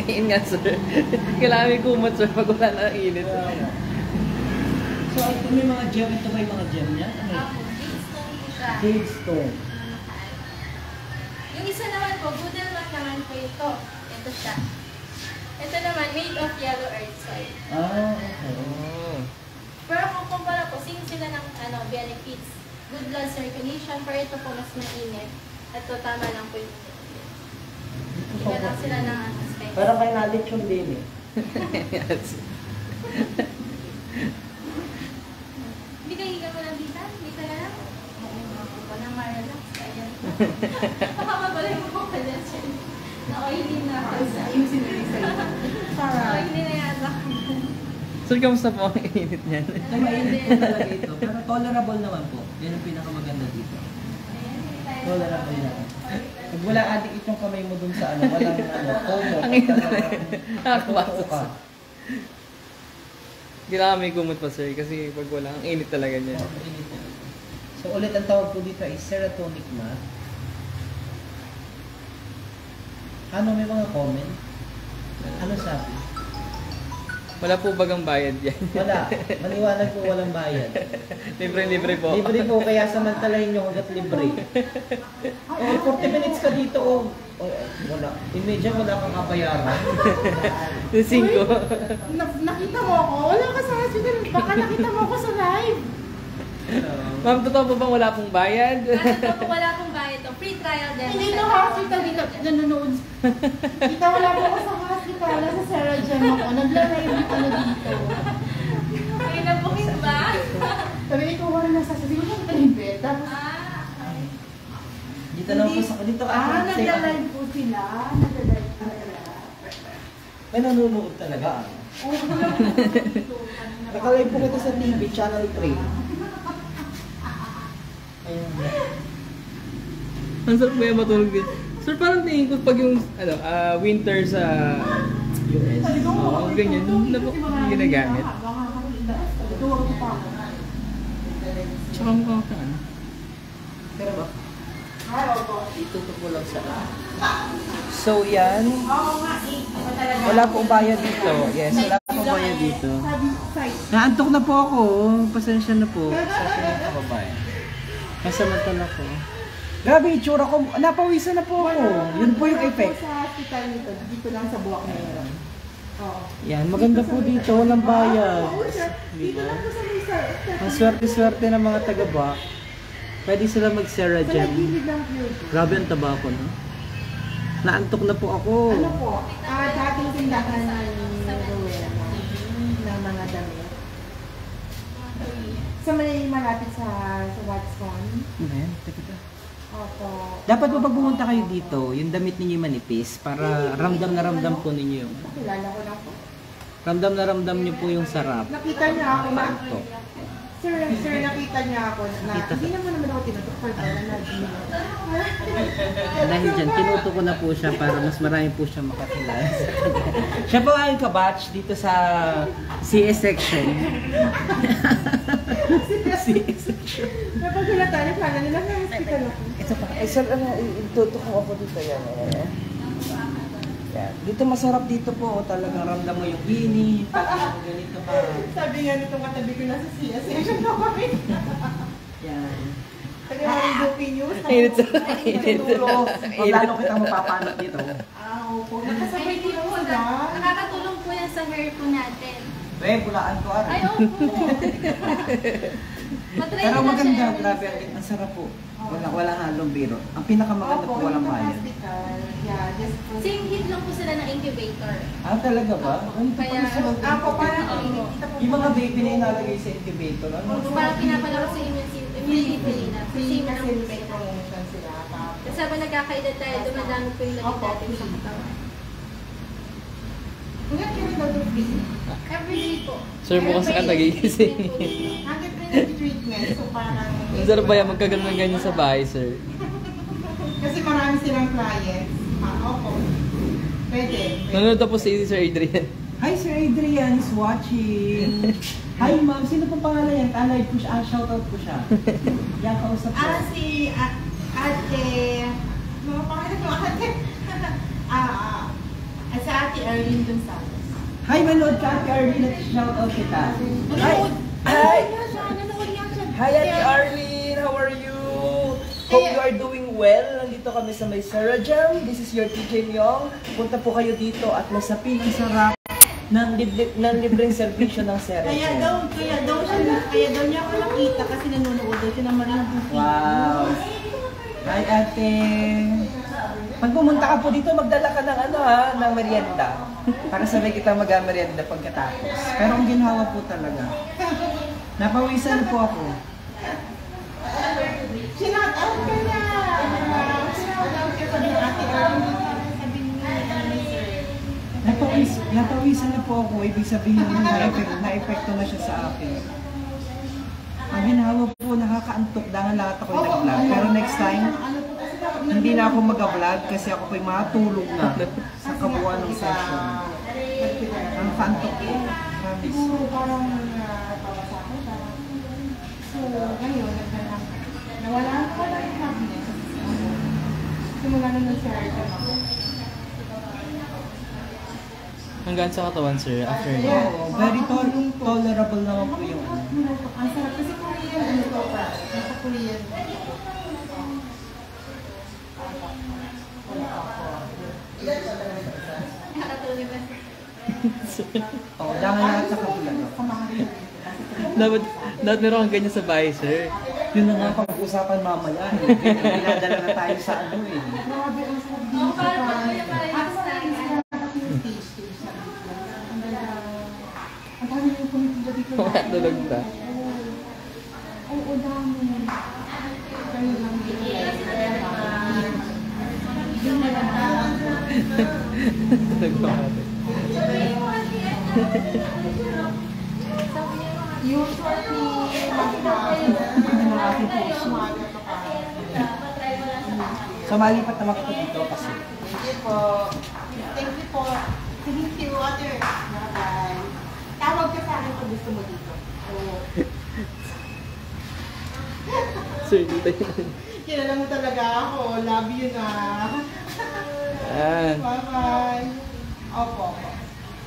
Yun nga, sir. Kailangan may kumot, sir, pag wala na ang init. So ito may mga gem, ito ba yung mga gem niya? Ano? Ako, jade stone po siya. Jade stone. Yung isa naman po, Budelmat naman po ito. Ito siya. Ito naman, made of yellow earth soil. Ah, okay. Oh. Pero kung kumpara po, same sila ng benefits. Good blood circulation, pero ito po mas mainit. Ito tama lang po yung iba lang sila ng aspect. Parang kayo nalit yung din eh. Yes. Hindi kayo higa mo lang dita? Dita na lang? Walang ma-relax. Kaya baka mabalay mo po pala siya. Na-oily na ako sa Yung sinirisa yun. na-oily na yata. Sir, kamusta po ang init niyan? So, mainit po talaga ito. Pero tolerable naman po. Yan ang pinakamaganda dito. Tolerable na. Pag wala adik itong kamay mo dun sa ano, walang ano, komo. Ang init na yun. Nakakabasa, ka. sir. Kailangan may kumot pa, sir, kasi pag wala, ang init talaga niya. Mainit yan. So ulit ang tawag po dito ay serotonic mat. Ano, may mga comment? Ano sabi? Wala po bagang bayad yan. Wala. Maniwanag po walang bayad. Libre-libre po. Libre po, kaya samantalahin nyo hanggat libre. Oh, 40 minutes ka dito, oh. Wala. Imagine wala kang kabayaran. Yung 5. Nakita mo ako? Wala ka sa hospital. Baka nakita mo ako sa live. Ma'am, totoo po bang wala pong bayad? Ito po wala pong bayad to. Free trial din. Hindi na hospital dito. Nanonood. Kita wala po ako sa hospital. Sa Sarah Jem ako. Naglalay yung ano dito. May nabukin ba? Sabi ko, wala na sasabihin ko ng bed. Tapos, Okay. Dito lang po sa dito ka. naglalay po sila. Naglalay po sila. May nanonood talaga. Oo, wala po dito. Nakalive po kita sa TV, Channel 3. Ayun. Ang sarap ba yung matulog din? Sir, parang tingin ko pag yung winter sa US. Oo, ganyan. Na po ginagamit. Tuwag ko pa ako. Tsaka mukha ka ano. Pero ba? Itutok ko lang sa So yan. Wala pong bayad dito. Yes, wala pong bayad dito. Sabi ko, site. Naantok na po ako. Pasensya na po. Pasensya na po, kababayan. Masamantala ko. Grabe, itsura ko. Napawisan na po ako. Yun po yung effect. Sa hospital nito, dito lang sa buwak na yun. Oo. Yan, maganda po dito. Walang bayad. Oo, sir. Dito lang po sa may sir. Ang swerte-swerte ng mga taga-bak. Pwede sila mag-Sarah Sa Jem. nagilid lang po. Grabe ang taba ko, no? Naantok na po ako. Ano po? Dating tindahan ni Rowena na mga damit. Sa may malapit sa Watson. Ano yan? Teka. Opo. Dapat po pag pumunta kayo dito, yung damit ninyo manipis para ramdam na ramdam po ninyo yung Kilala ko na po. ramdam na ramdam niyo po yung sarap. Nakita niya ako. Ito. Sir, nakita niya ako na hindi naman ako tinutok for na Dahil dyan, tinuto ko na po siya para mas marami po siya makakilala. Siya po ang kabatch dito sa CS section. CS section. Napag hilata niya, kala nila na hospital ako. Ito pa. Ay, sir, itutuko ako dito yan. Yan. Dito masarap dito po. Talagang ramdam mo yung init. Pag ganito ka. Sabi nga nitong katabi ko na sa siya. Session na kami. Yan. Taga maring Dupi News. Init sa Tulog. Pag lalo kitang mapapanot dito. Opo. Nakasabay din po sila. Nakakatulong po yan sa hair po natin. Bulaan ko Ay, ara. opo. Matry Pero nyo na maganda. siya. Grabe. Ang sarap po. Wala halong biro. Ang pinakamaganda po walang bayad. Yeah, just for... Same heat lang po sila ng incubator. Ah, talaga ba? Ang Kaya, Ako, parang Oo. Yung mga baby na inalagay sa incubator, ano? Parang pinapalaro sa immunity nila. Kasi kasi ng may promotion sila. Kasi habang nagkakaedad tayo, dumadami po yung lagay natin sa katawan. Hanggang kailan daw ito free? Every day po. Sir, bukas ka nagigising. Hanggang kailan treatment, so parang... Ang sarap ba yan magkaganon ng ganyan sa bahay, sir? Kasi marami silang clients. Opo. Pwede. Nanonood na po si Sir Adrian. Hi, Sir Adrian is watching. Hi, ma'am. Sino pong pangalan yan? Alay po siya. Shoutout po siya. Yan, kausap ko. Si Ate... Mga pangalan ko, Ate... Sa Ate Erlyn Gonzalez. Hi, manood ka, Ate Arlene. At shoutout kita. Hi! Hi! Hi! Nanonood niya siya. Hi, Ate Arlene. How are you? Hope you are doing well. Nandito kami sa may Sarah Jam. This is your TJ Myong. Punta po kayo dito at nasapin ang sarap ng libreng servisyo ng Sarah Jam. Kaya daw niya ako nakita kasi nanonood daw siya ng Marina Dupi. Wow! Hi, ate! Pag pumunta ka po dito, magdala ka ng ng merienda. Para sabay kita mag-merienda pagkatapos. Pero ang ginhawa po talaga. Napawisan po ako. Shout out ka na! Shout out ka sa Ate Erlyn. Sabi niya, Napawisan na po ako. Ibig sabihin na-epekto na siya sa akin. Ang ginhawa po, nakakaantok dahil lahat ako nag-vlog. Pero next time, hindi na ako mag-vlog kasi ako po'y matulog na sa kabuuan ng session. Ang kantok po. Promise. So, parang pawasakan siya. So, ngayon, nawala yung happiness. Simula na ng share ka ako. Hanggang sa katawan, sir, after Oo, niya. very tolerable naman po yung Ang sarap kasi Korean, ano to pa? Nasa Korean. Nakakatulong ba? Oo, dahil lahat sa kabulan. Dapat meron kang ganyan sa bahay, sir. Yun na nga pag-usapan mamaya. Dinadala na tayo sa Grabe, ang sarap dito. Oo, parang po yung parang Ang dami yung kumitila dito. Tulog na. Oo, dami. Kaya lang dito. Tulog pa natin. Usually, Sumalipat naman ko dito kasi. Thank you po. Thank you po. Thank you, Water. Bye-bye. Tawag ka sa akin kung gusto mo dito. Sir, dito yun. Kilala mo talaga ako. Love you na. Ayan. Bye-bye. Opo.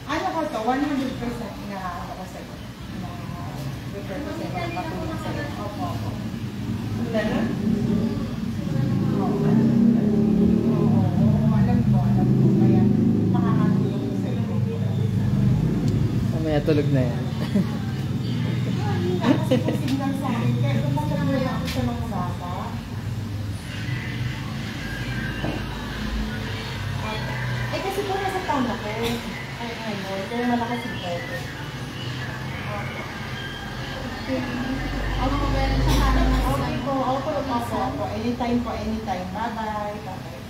Ano ko to? 100% na ako ko sa'yo. 100% patulong sa'yo. Opo. Ganun? Oo, alam ko. Kaya makakatulong ko sa'yo. Mamaya tulog na yan. Kasi kusig lang sa akin. Kaya kumakabuhay ako sa mga bata. Eh kasi po nasa town ako. Ay, ano, pero malakas yung pwede. Ako, meron siya parang Okay po, opo. Anytime po, anytime. Bye-bye. Bye-bye.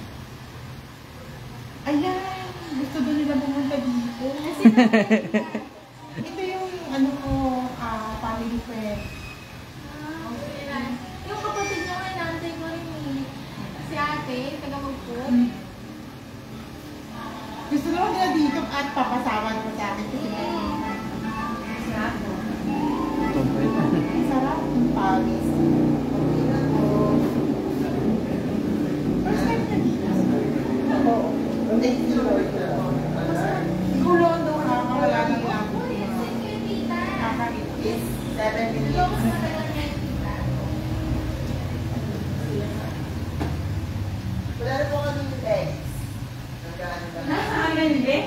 Ayan! Gusto doon nila pumunta dito. Ito yung, ano ko, family friend. Yung kapatid niya ngayon, nantay ko rin eh. Si ate, taga-magpun. Gusto naman nila dito at papasawan ko sa akin kasi may sarap. Sarap yung Paris.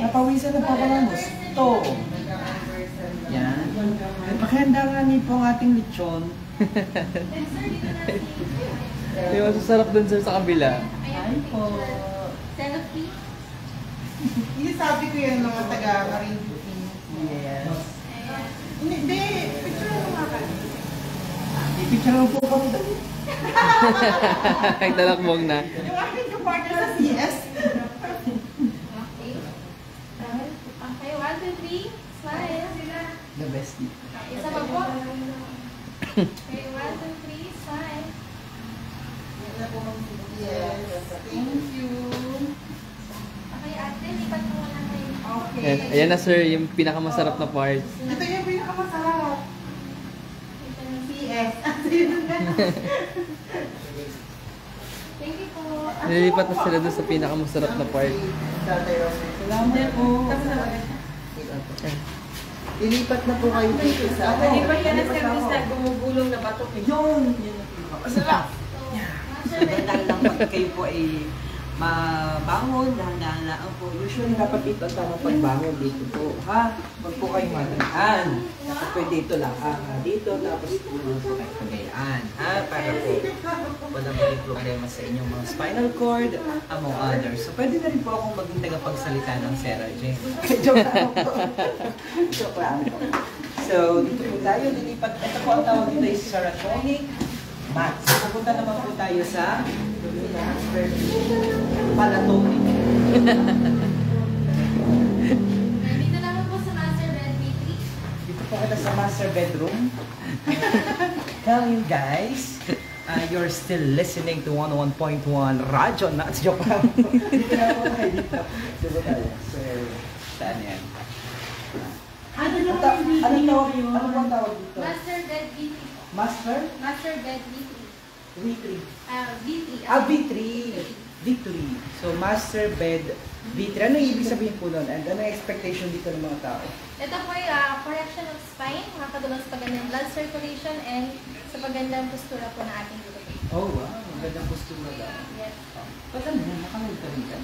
Napawisan na po ako ng gusto. Yan. Pakihanda nga niyo po ang ating lechon. Yung masasarap dun sir sa kabila. Ay po. Selfie. Hindi sabi ko yan mga taga-Marinduque. Yes. Hindi, picture mo nga kayo. I-picture mo po kami dali. Nagtalakbong na. Yung aking kapartner sa CS. Okay. Okay, 1, 2, 3. Smile. The best. Isa pa po. Okay, 1, 2, 3. Smile. Yes. Thank you. Okay, ate, lipat mo muna kayo. Okay. Ayan na sir, yung pinakamasarap na part. Ito yung pinakamasarap. CS. Thank you po. Nililipat na sila dun sa pinakamasarap na part. Salamat po. Ilipat na po kayo dito sa Hindi pa yan ang service na gumugulong na batok. Yun! Masarap! Dahil lang pag kayo po ay mabangon, dahan-dahan lang po. Usually dapat dito ang tamang pagbangon dito po. Ha? Huwag po kayong madaan. Dapat pwede dito lang. Dito tapos tulungan po kayo pagayaan. Para po wala maging problema sa inyong mga spinal cord, among others. So pwede na rin po akong maging tagapagsalita ng Sarah Jane. Joke lang po. Joke lang po. So dito po tayo, dilipat. Ito po ang tawag dito is Saraconic mat. So pupunta naman po tayo sa palatonic. Dito naman po sa master bed, B3. Dito po kita sa master bedroom. Now you guys, you're still listening to 101.1 Radyo Nuts. Joke lang. Dito na po tayo dito. Dito tayo. So, saan yan? Anong tawag dito? Master bed, B3. Master? Master bed, B3. V3. B3. V3. V3. So, master bed V3. Ano yung ibig sabihin po nun? And ano yung expectation dito ng mga tao? Ito po ay correction of spine, makakatulong sa pagandang blood circulation and sa pagandang postura po ng ating dugo. Oh, wow. Magandang postura daw. Yes. Ba't ano? Nakanood ka rin ka?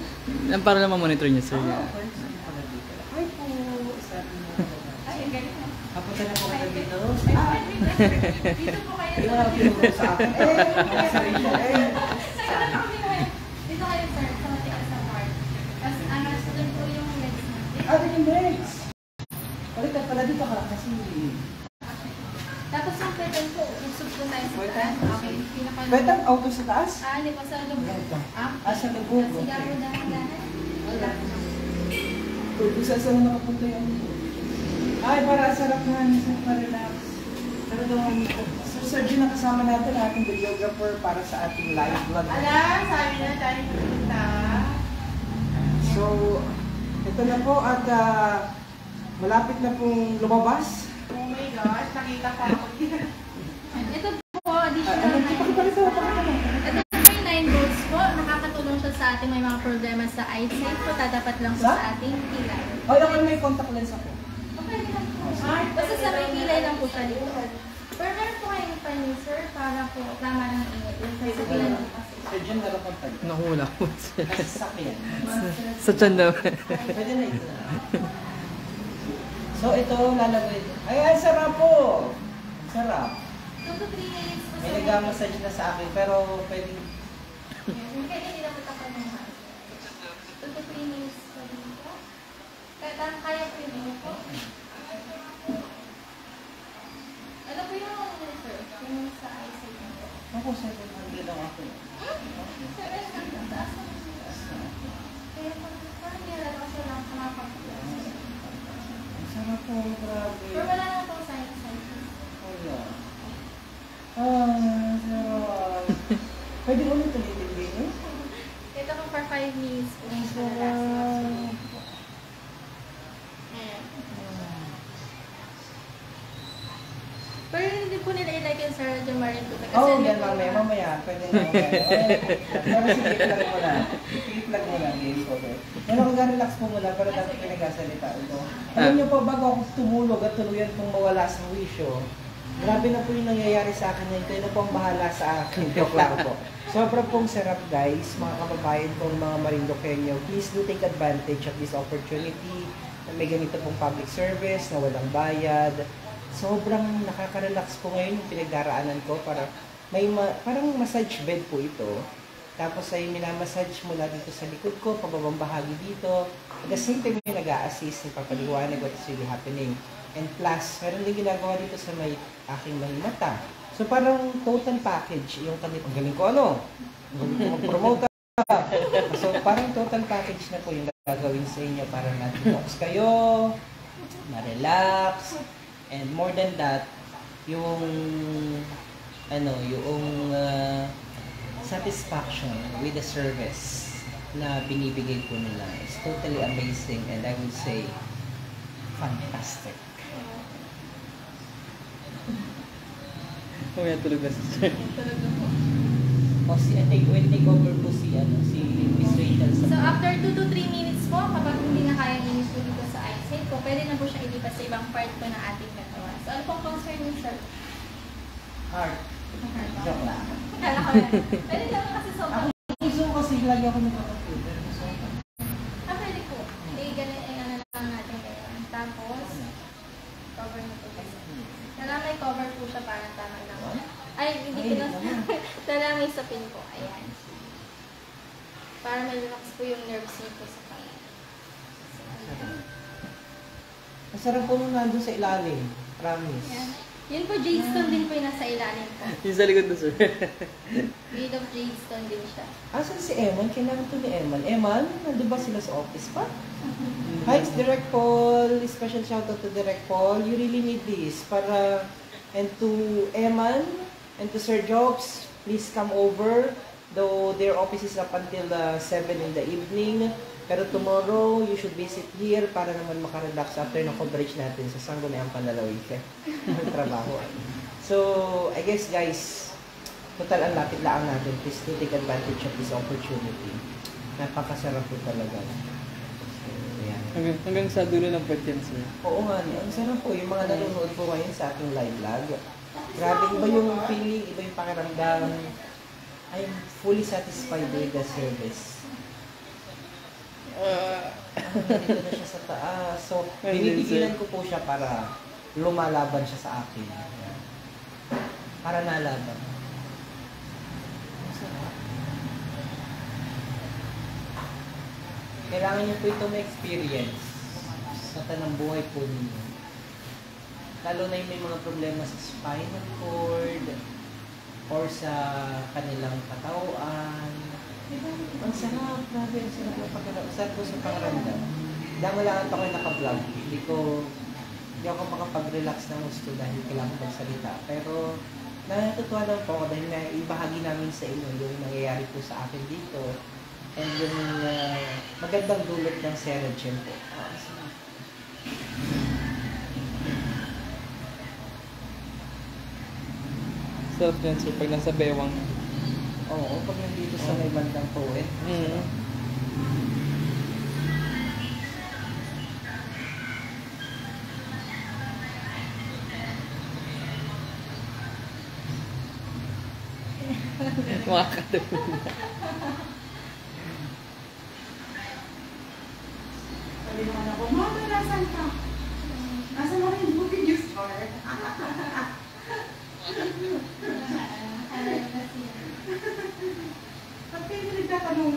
Para lang ma-monitor niya sir. Hi po. Sabi mo. Ay, ang galing. Kapunta na po kayo dito. Dito po kayo Hindi sa... mo na tinuro sa akin. Mga sarili siya. Dito kayo sir, sa matigas na part. Tapos doon po yung legs natin. Yung legs. Balikan pala dito ka kasi... Tapos yung pedal po, usog po tayo sa taas. Okay, pinaka... Pwede ang auto sa taas? Hindi po sa loob. Sa lubog. Sige po, dahan-dahan. Wala. Kung saan nakapunta yung... Ay, para sarap na. Sarap na relax. Pero doon, Sir Sergio na kasama natin, ating videographer para sa ating live vlog. Sabi na tayo pupunta. So, ito na po at malapit na pong lumabas. Oh my gosh, nakita pa ako dito. Ito po, additional 9 volts. Ito po yung 9 volts po. Nakakatulong siya sa ating may mga problema sa eyesight po. Tatapat lang po sa ating kilay. O, naman may contact lens ako. Okay lang po. Basta sa may kilay lang po siya dito. Pero meron po kayong panin, sir, para po tama ng init. Yung sa kilay lang kasi. Sir, dala kong tag. Nakula ko sir. Nasasakyan. Sa tiyan daw. Pwede na ito. So, ito lalagay. Ay, sarap po! Sarap. 2 to 3 minutes po. May nag-massage na sa akin, pero pwedeng... Kaya hindi na po tapan ng hangin. 2 to 3 minutes po dito. Kaya po yung init po. Ano po yung sir? Yung sa eyesight niyo po. Ako, 700 lang ako. Sir, ang taas ng kaya parang nilala kasi lang kumapagpapos. Sarap po, grabe. Pero wala na pong science. Wala. Sarap. Pwede ulit ulitin din eh? Ito po for 5 minutes po. Sarap. Ayan. Pero hindi po nila ilike yung Sarah Jane Marin po. Oh, yan mamaya. Pwede na mamaya. Pero sige, i-plug mo na. I-plug mo na, game ko. Pero kung relax po muna, pero dati pinagasalita ito. Alam niyo po, bago ako tumulog at tuluyan pong mawala sa wisyo, Grabe na po yung nangyayari sa akin ngayon. Kayo na po ang bahala sa akin. Joke lang po. Sobrang pong sarap guys, mga kababayan kong mga Marindoqueño. Please do take advantage of this opportunity na may ganito pong public service na walang bayad. Sobrang nakaka-relax po ngayon yung pinagdaraanan ko. Parang massage bed po ito. Tapos ay minamassage mula dito sa likod ko, pababang bahagi dito. At the same time, may nag-a-assist, nagpapaliwanag what is really happening. And plus, meron din ginagawa dito sa may aking may mata. So parang total package yung kanil. Ang galing ko ano? Ang galing ko mag-promote. So parang total package na po yung gagawin sa inyo para na-detox kayo, na-relax, and more than that, yung satisfaction with the service na binibigay po nila is totally amazing and I would say fantastic. Kung yan tulog na si Sir. O take over po si Miss Rachel So, sa after 2 to 3 minutes po, kapag hindi na kaya inis po dito sa eyesight po, pwede na po siya ilipat sa ibang part po ng ating katawan. So, ano pong concern niyo, sir? heart. Joke lang. Kala ko na. Pwede lang kasi sobrang. Gusto ko kasi lagi ako nagkakaputer. Pwede po. Ano lang natin ganyan. Tapos, cover na po kasi. Kailangan may cover po siya para tama lang. Ay, hindi ko na. Kailangan may sapin po. Ayan. Para may relax po yung nerves niyo po sa kanya. Masarap po nung nandun sa ilalim. Promise. Ayan. Yun po, jade stone din po yung nasa ilalim po. Yung sa likod na, Sir. Made of jade stone din siya. Asan si Eman? Kailangan to ni Eman. Eman, nandun ba sila sa office pa? Hi, it's Direct Paul. Special shoutout to Direct Paul. You really need this. And to Eman and to Sir Jobs, please come over. Though their office is up until 7 in the evening. Pero tomorrow, you should visit here para naman makarelax after ng coverage natin sa Sangguniang Panlalawigan. Trabaho. So, I guess guys, total ang lapit-laang natin. Please do take advantage of this opportunity. Napakasarap po talaga. So, ayan. Hanggang sa dulo ng puwet yan, Sir. Oo nga, ang sarap po. Yung mga nanonood po ngayon sa ating live vlog. Grabe, iba yung feeling, iba yung pakiramdam. I'm fully satisfied with the service. Dito na siya sa taas. So, binibigilan ko po siya para lumalaban siya sa akin. Para nalaban. Kailangan niyo po ito ma-experience sa tanang buhay po ninyo. Lalo na yung may mga problema sa spinal cord or sa kanilang katawan. Ang sarap, grabe, ang sarap ng pakiramdam. Sarap po sa pakiramdam. Dahil wala ako naka-vlog. Hindi ako makapag-relax ng gusto dahil kailangan magsalita. Pero natutuwa lang po ako dahil ibahagi namin sa inyo yung nangyayari po sa akin dito. And yung magandang dulot ng Seragen po. Sarap yan, Sir, pag nasa bewang. Oo, pag nandito sa may bandang poet. Makakatawa. Sabi naman ako, Mama, nasan ka? Nasaan na rin yung video store? Ba't kayo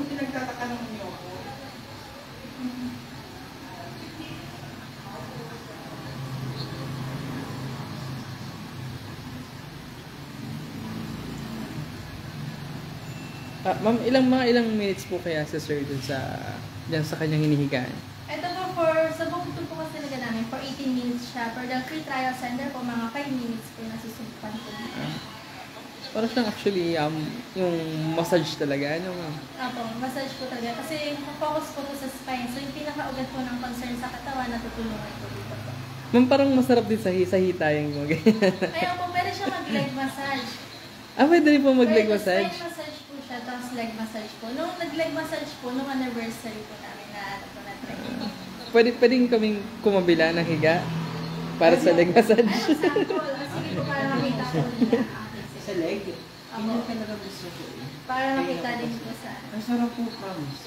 pinagtatatanong niyo ako? Ma'am, ilang minutes po kaya si Sir dun dyan sa kanyang hinihigaan? Ito po sa buong tour po kasi talaga namin, for 18 minutes siya. For the free trial center po, mga 5 minutes po nasusubukan po. Para siyang actually, yung massage talaga, ano ma'am? Opo, massage po talaga. Kasi focus po sa spine. So yung pinaka-ugat po ng concern sa katawan, natutulungan po dito po. Ma'am, parang masarap din sa hita yung mga ganyan. Kaya po, pwede siya mag-leg massage. Pwede rin po mag-leg Pwede massage? spine massage po siya, tapos leg massage po. Nung nag-leg massage po, nung anniversary po namin na-try. Pwedeng kaming kumabila ng higa para sa leg massage. Sample. Sige po, para Sa leg, yun yung talaga gusto ko eh. Para makita din po sa... Ang sarap po, promise.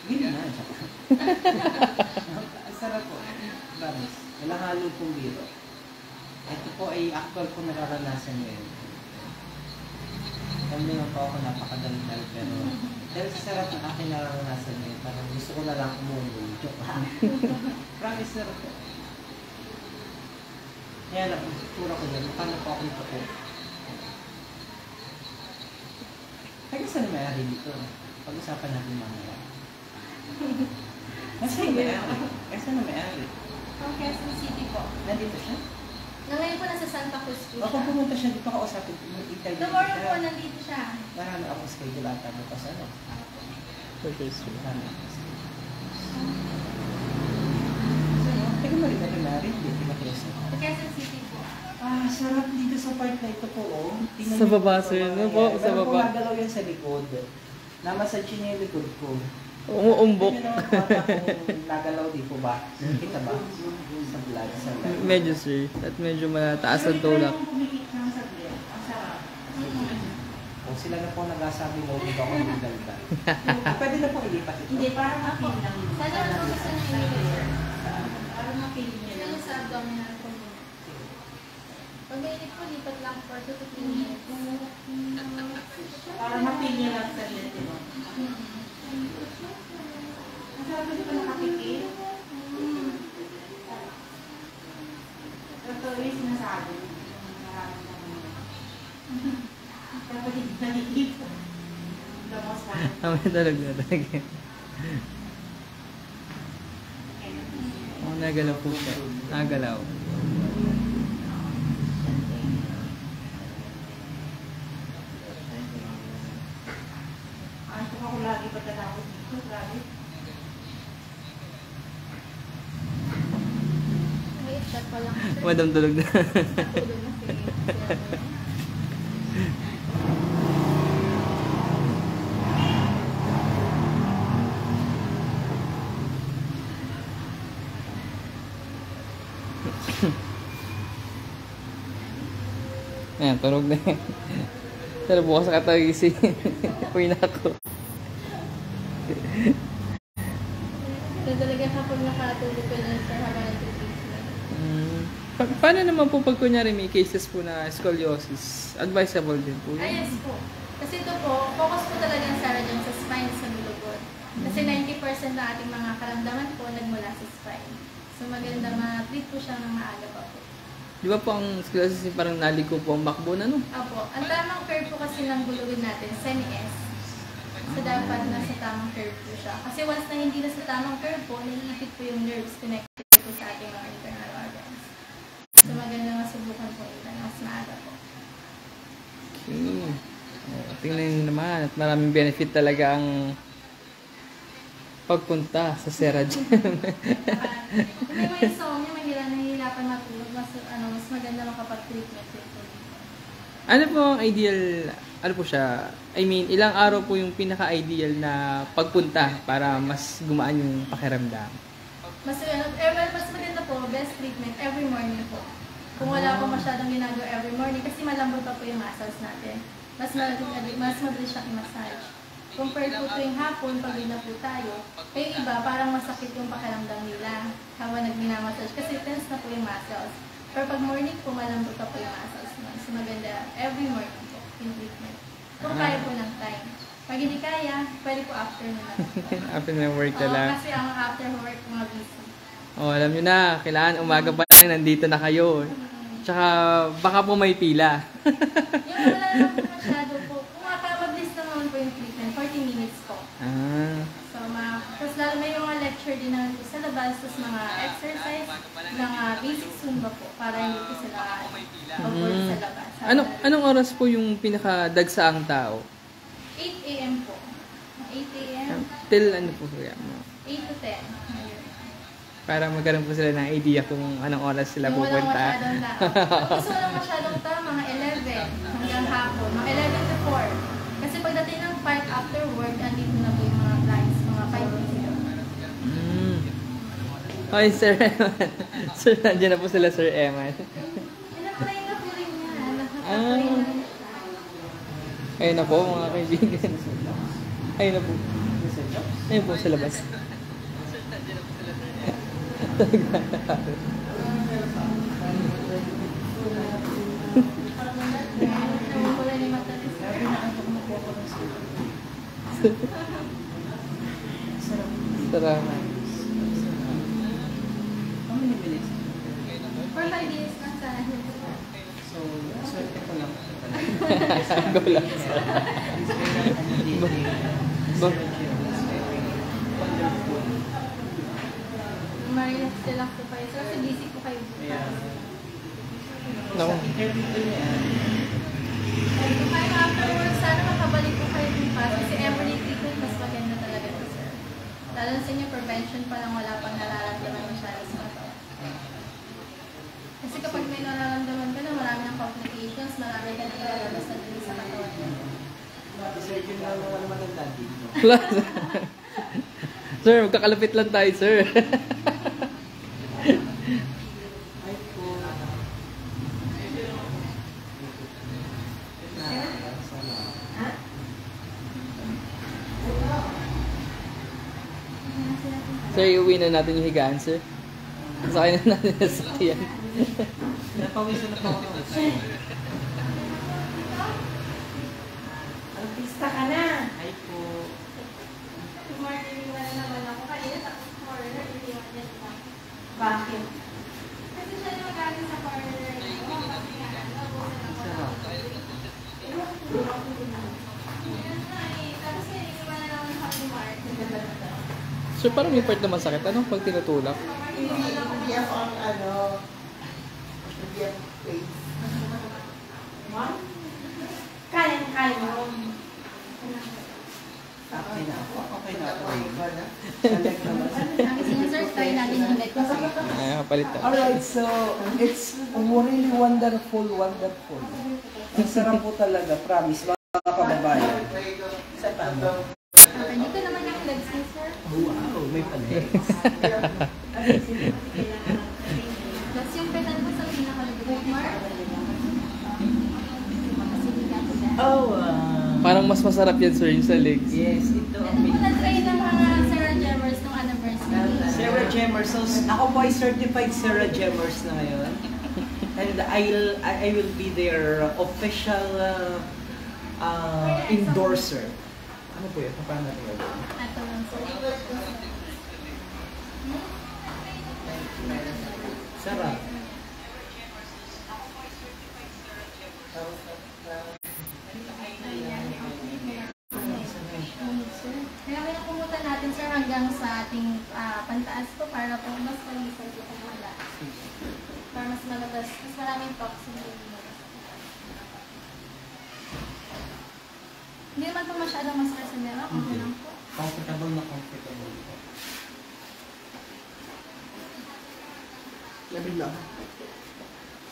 Hindi na, tsaka. Ang sarap po, promise. Walang halo pong biro. Ito po ay actual po nararanasan ngayon. Alam niyo po ako napakadaldal pero dahil sa sarap ng aking nararanasan ngayon, parang gusto ko na lang umungol. Joke lang. Promise sarap po. Kaya lang, tura ko yan. Mukha na po ako nito po. Kaya saan na may-ari dito? Pag-usapan natin mamaya. Nasaan na may-ari? Kaya saan na may-ari? From Quezon City po. Nandito siya? Na ngayon po nasa Santa Cruz po Baka siya. pumunta siya dito kausapin. Interview Tomorrow po, siya. nandito siya. Marami akong schedule ata bukas ano. Okay, so. Marami akong schedule. So, teka mo rin na rin hindi pinakilasa. Sa Quezon City po. Ah, sarap dito sa part na ito po, oh. Tingnan Sa niyo baba, po sir. mga Ano po? yan. Sa Meron baba. pong nagalaw yan sa likod. Namassage niya yung likod ko. Umuumbok. Tingnan niyo naman kung nagalaw di po ba? Kita ba? Sa vlog, sa vlog. Medyo, sir. At medyo mataas ang tulak. Kung sila na po nagsasabi mo, hindi ba ako nagdalda? Pwede na po ilipat ito. Hindi, para ma-feel lang. Sana naman po gusto niya yung sir. Para ma-feel niya lang. Yung sa abdominal po. Pag mainit po, lipat lang for 2 to 3 minutes. Para ma-feel niya lang sa lente mo. Ang sarap kasi pa nakapikit. Totoo yung sinasabi. Nararamdaman mo. Dapat hindi nakikita. Damos pa. May talag na talaga. Oh, nagalaw po siya. Nagalaw. Antok ako lagi pagkatapos dito. Grabe. Wait, that pa lang. sir. Madam tulog na. Natulog na si Ayan, tulog na yan. Pero bukas nakatagising. Uwi na ako. So talaga kapag nakatulog ka na sir habang nag-treatment. Paano naman po pag kunyari may cases po na scoliosis? Advisable din po Ah, yun. yes po. Kasi ito po, focus po talaga ang Sarah dyan sa spine sa bilugod. Kasi 90% ng ating mga karamdaman po nagmula sa spine. So maganda ma-treat po siya ng maaga pa po. Di ba po ang scoliosis parang naliko po ang backbone, ano? Opo. Ang tamang curve po kasi ng bulugin natin, semi-S. So dapat nasa tamang curve po siya. Kasi once na hindi na sa tamang curve po, naiipit po yung nerves connected po sa ating mga internal organs. So maganda masubukan po ito mas maaga po. Okay. Tingnan nyo naman at maraming benefit talaga ang pagpunta sa Sarah Gem. Hindi may insomnia, nahihirapan matulog, mas maganda makapag-treatment po dito. Ano po ang ideal, ano po siya, I mean, ilang araw po yung pinaka-ideal na pagpunta para mas gumaan yung pakiramdam? Mas maganda po, best treatment every morning po. Kung wala po masyadong ginagawa every morning, kasi malambot pa po yung muscles natin. Mas mabilis siyang i-massage. Compared po tuwing hapon, pag na po tayo, yung iba, parang masakit yung pakiramdam nila habang nag-minamassage kasi tense na po yung muscles. Pero pag morning po, malambot pa po yung muscles mo. So maganda, every morning po, yung treatment. Kung kaya po ng time. Pag hindi kaya, pwede po afternoon na. After ng work na lang. Kasi ang after work, mga busy. Oh, alam nyo na, kailangan umaga pa lang nandito na kayo. Tsaka baka po may pila. Yung wala naman po masyado po. Kung mabilis lang naman po yung treatment, 40 minutes po. So, tapos lalo may mga lecture din naman po sa labas, tapos mga exercise, mga basic Zumba po, para hindi po sila mag-work sa labas. Anong oras po yung pinakadagsaang tao? 8 a.m. po. 8 a.m. Till ano po kaya? 8 to 10. Ayun. Para magkaroon po sila ng idea kung anong oras sila Yung walang pupunta. masyadong tao. Tapos walang masyadong tao, mga 11 hanggang hapon. Mga 11 to 4. Kasi pagdating ng park after work, andito na po yung mga clients, mga 5 to 0. Okay, Sir Eman. Sir, nandiyan na po sila, Sir Eman. Pinapalay na po Ayun na po mga kaibigan. Ayun na po. Ayun po sa labas. Nawawala ni mata ni sir. Salamat. How many minutes? For 5 days na sa So, swerte ko lang. Go lang. Ba- Wonderful. Marilas sila po kayo. So, kasi busy po kayo. Yeah. Naku. Sa interview ko niya, Kung kayo afterwards, sana makabalik po kayo ng class. Kasi every treatment, mas maganda talaga po, sir. Lalo sa inyo, prevention pa lang wala pang nararamdaman masyado sa katawan. Kasi kapag may nararamdaman ka na, marami ng complications, marami ka na ilalabas na din sa katawan niya. surgeon na naman ang daddy. Sir, magkakalapit lang tayo, sir. Ay po. Sir, iuwi na natin yung higaan, sir. Sakay na natin sa sakyan. Napawisan na po ako. Artista ka na. Ay po. Morning na naman ako. Kanina tapos corner, hindi mo din lang. Bakit? Kasi siya yung magaling sa corner. Sarap. Tapos iniwan na naman sa Mark. Sir, parang may part na masakit. Ano pag tinutulak? Hindi ako ang hindi ako face. Kaya mo. Okay na ako. Okay na ako. Select naman. Ang sinasir, try natin yung leg ko. Ay, kapalit na. Alright, so it's really wonderful. Ang sarap po talaga, promise, mga kababayan. Sa tama. Okay, dito naman yung legs ni sir. Wow, may palit. Tapos yung pedal ko sa pinakalugot, Mark. Kasi hindi ka po dahil. Oh, Parang mas masarap yan, sir, yung sa legs. yes, ito ang Ano po na-try ng mga Sarah Gemmers nung anniversary? Sarah Gemmers. So, ako po ay certified Sarah Gemmers na ngayon. And I will be their official endorser. Ano po yun? Paano natin gagawin? Ito lang sir. Sarap. Kaya pinakumutan natin sir hanggang sa ating pantaas po para po mas malisay po kung wala. Para mas malabas, mas maraming toxin din lumabas. Hindi naman po masyadong masakit sa meron. Okay lang po. Comfortable na comfortable po. Labig lang.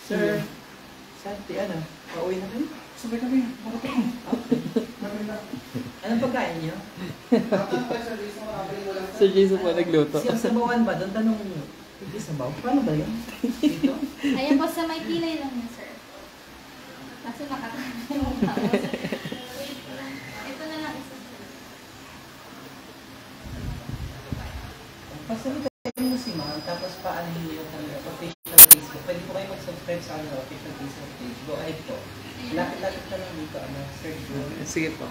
Sir, Santi, ano? Pauwi na kayo? Sabay kami. Makapin. Anong pagkain niyo? Sir Jason po nagluto. Siya sa bawan ba? Doon tanong, hindi sa baw? Paano ba yun? Dito? Ayan po sa may pilay lang yun sir. Kaso nakakaano yung tao. Ito na lang isa. Pasabi kayo mo si Ma'am, tapos paano niyo yung kanilang official Facebook. Pwede po kayo mag-subscribe sa kanilang official Facebook page. Go ahead po. Lapit-lapit ka lang dito, search mo. Sige po.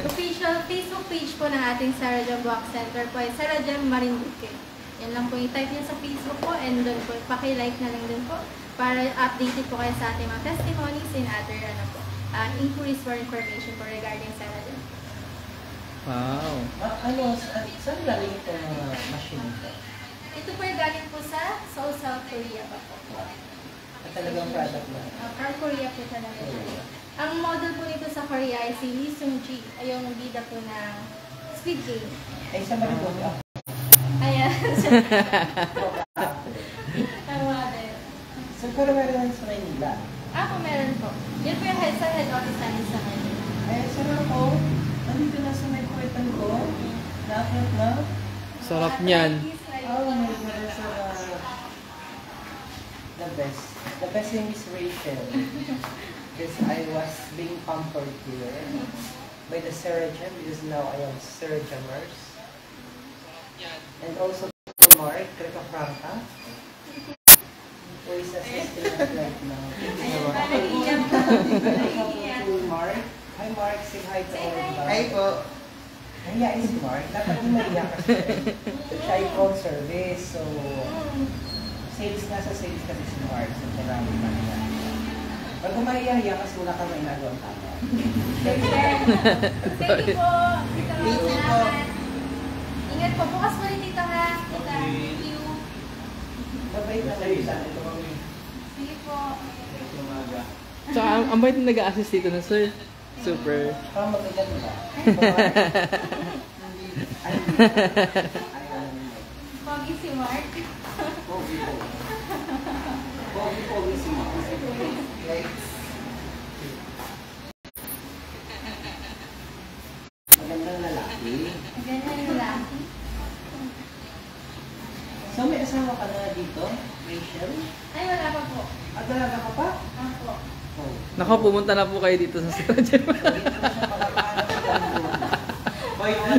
Official Facebook page po ng ating Sarah Gem Walk Center po ay Sarah Gem Marinduque. Yan lang po yung type niyo sa Facebook po and doon po, paki-like na lang din po para updated po kayo sa ating mga testimonies and other inquiries for information po regarding Sarah Gem. Wow. Saan galing itong machine ito? Ito po yung galing po sa Seoul, South Korea pa po. At talagang product na. From Korea po talaga. Ang model po nito sa Korea ay si Lee Seung-ji, ay yung bida po ng Squid Game. Ay, sa Marigold ako. Ayan. Ang model. So, pero meron sa Manila. Ako meron po. Yan po yung head office namin sa Manila. Ay, sarap po. Nandito na sa may kwetan ko. Nakit na. Sarap niyan. Oh my God, sarap. The best. The best name is Rachel. Because I was being pampered here by the Serajam because now I am Serajamers. And also to Mark Franca, who is assisting us right now. To Mark. Hi Mark, say hi to all of us. Hi po. Nahiyain si Mark. Dapat yung maiyak kasi siya ay call service. So, sales nga sa sales kasi si Mark. So, marami na niya. Pag umahiya kasi wala kang may nagawang tama. Thank you po. Thank you po. Ingat po. Bukas po rin dito ha. Tita. Thank you. Mabait na kayo sa ito. Sige po. So, ang bait na nag-a-assist dito na, sir. Super. Parang magagano ba? Pogi si Mark. Pogi si Mark. Magandang lalaki. Ganyan yung lalaki. So may asawa ka na dito, Rachel? Ay, wala pa po. Dalaga ka pa? Ako. Oh. Nako, pumunta na po kayo dito sa Serajam. So dito na siya makakaano sa ganda. Boy, wala.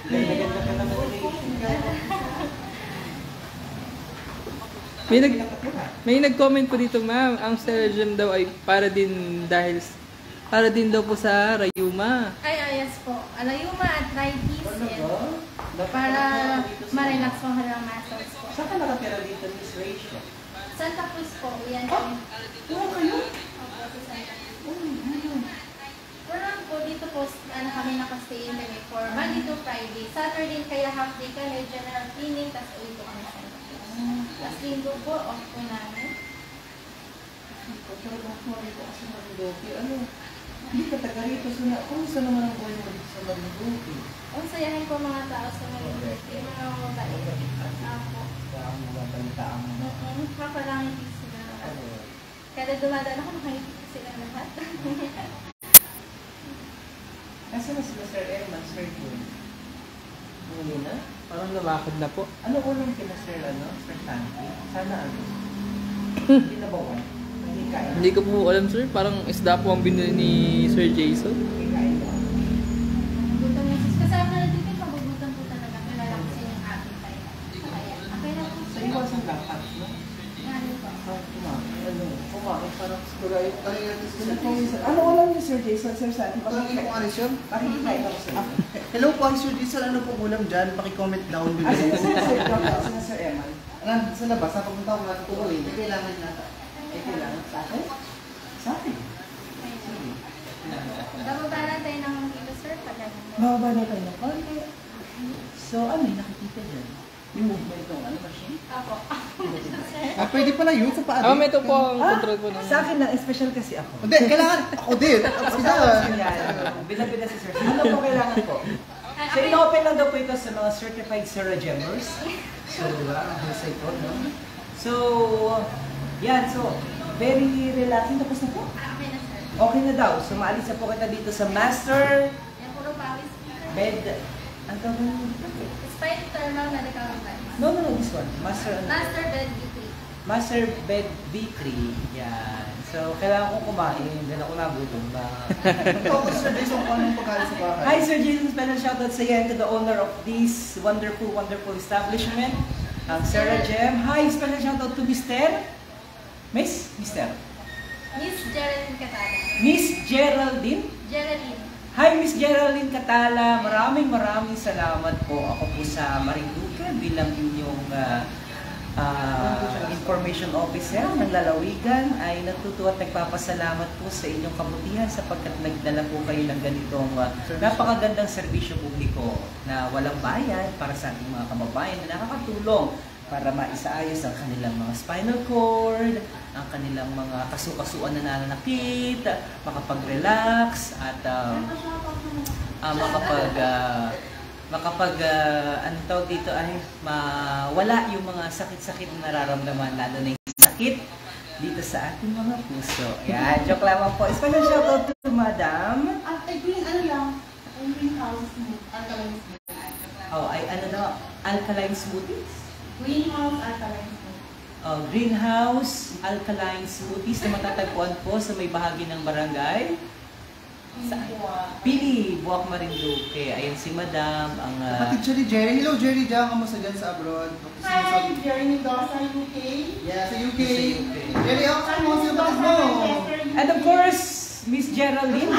Ganda ka naman, Rachel. May nag-comment po dito, ma'am, ang Serajam daw ay para din daw po sa Rayuma. Ay, yes po. Alayuma, arthritis. Para ma-relax po ang kanilang muscles po. Saan ka nakatira dito, Miss Rachel? Santa Cruz po. Yan kami. Kayo? Opo, sa Santa Cruz. Parang po dito po, kami nakastay kami for Monday to Friday. Saturday kaya half day kami, general cleaning, tapos uwi po kami sa Santa Cruz. Tapos linggo po, off po namin. Hindi ka taga rito. Kung saan naman ang buhay mo dito sa Marinduque? Ang sayahin po mga tao sa mga yung mga mabait. Ako. Kaya ang mga balitaan mo. Kapalangit sila. Kada dumadaan ako, nakangiti sila lahat. Nasaan na sila Sir Erman, Sir Jun? Muli na? Parang lumakad na po. Ano ulam kina Sir, Sir Santi? Sana ano? Hindi na bawan? Hindi kain? Hindi ko po alam, sir. Parang isda po ang binili ni Sir Jason. Hindi kain ba? Gutom na sis. Kasama na din kayo, magugutom po talaga. Malalaksin yung ating tayo. Kaya, okay na po. Sa iwasan dapat, no? Ano po? Kumain parang siguro ay... Ano Ano ulam ni Sir Jason, Sir Santi? Pakikita ko ano siya? Pakikikain ako sa inyo. Hello po, Sir Jason. Ano pong ulam dyan? Paki-comment down below. Sino Sir Erman? Nandun sa labas, napapunta ko nga tuloy. Hindi kailangan nata. Eh, kailangan sa akin? Sa akin? Bababa lang tayo ng kilo, sir. Bababa na tayo ng konti. So, ano yung nakikita dyan? Yung movement ng machine? Ako. Sir. Pwede pala yun sa paa. Ito po ang control po ng... Sa akin lang, special kasi ako. Hindi, kailangan. Ako din. Binabida si Sir. Ano po kailangan po? So, in-open lang daw po ito sa mga certified Serajamers. So, husay po, no? So, yan. So, very relaxing. Tapos na po? Okay na, sir. Okay na daw. So, maalis na po kita dito sa master Yan, puro pawis. bed. Ang tawag mo? Spine thermal medical device. No, this one. Master Master bed V3. Master bed V3. Yan. So, kailangan ko kumain. Dahil ako nagutom na. Tapos Sir Jason, kung anong pagkain sa bahay? Hi, Sir Jason. Special shoutout sa iyo to the owner of this wonderful establishment. Sarah Jem. Hi, special shoutout to Mr. Miss? Mr. Miss Geraldine Catala. Miss Geraldine. Geraldine. Hi, Miss Geraldine Catala. Maraming salamat po. Ako po sa Marinduque bilang inyong information officer ng lalawigan ay natutuwa at nagpapasalamat po sa inyong kabutihan sapagkat nagdala po kayo ng ganitong napakagandang serbisyo publiko na walang bayad para sa ating mga kababayan na nakakatulong para maisaayos ang kanilang mga spinal cord, ang kanilang mga kasukasuan na nananakit, makapag-relax at ano tawag dito ay mawala yung mga sakit-sakit na nararamdaman, lalo na yung sakit dito sa ating mga puso. Yan, joke lamang po. Special shoutout to Madam. Greenhouse alkaline smoothie. Oh, ay ano daw? Alkaline smoothies? Greenhouse alkaline smoothie. Greenhouse Alkaline Smoothies na matatagpuan po sa may bahagi ng barangay. Pili, Buwak Marinduque. Ayan si Madam, ang... Kapatid siya ni Jerry. Hello Jerry, diyan kamusta dyan sa abroad? Hi, Jerry Mendoza, UK. Yeah, sa UK. Sa UK. Jerry, ako saan mo? Sino kapatid mo? And of course, Miss Geraldine.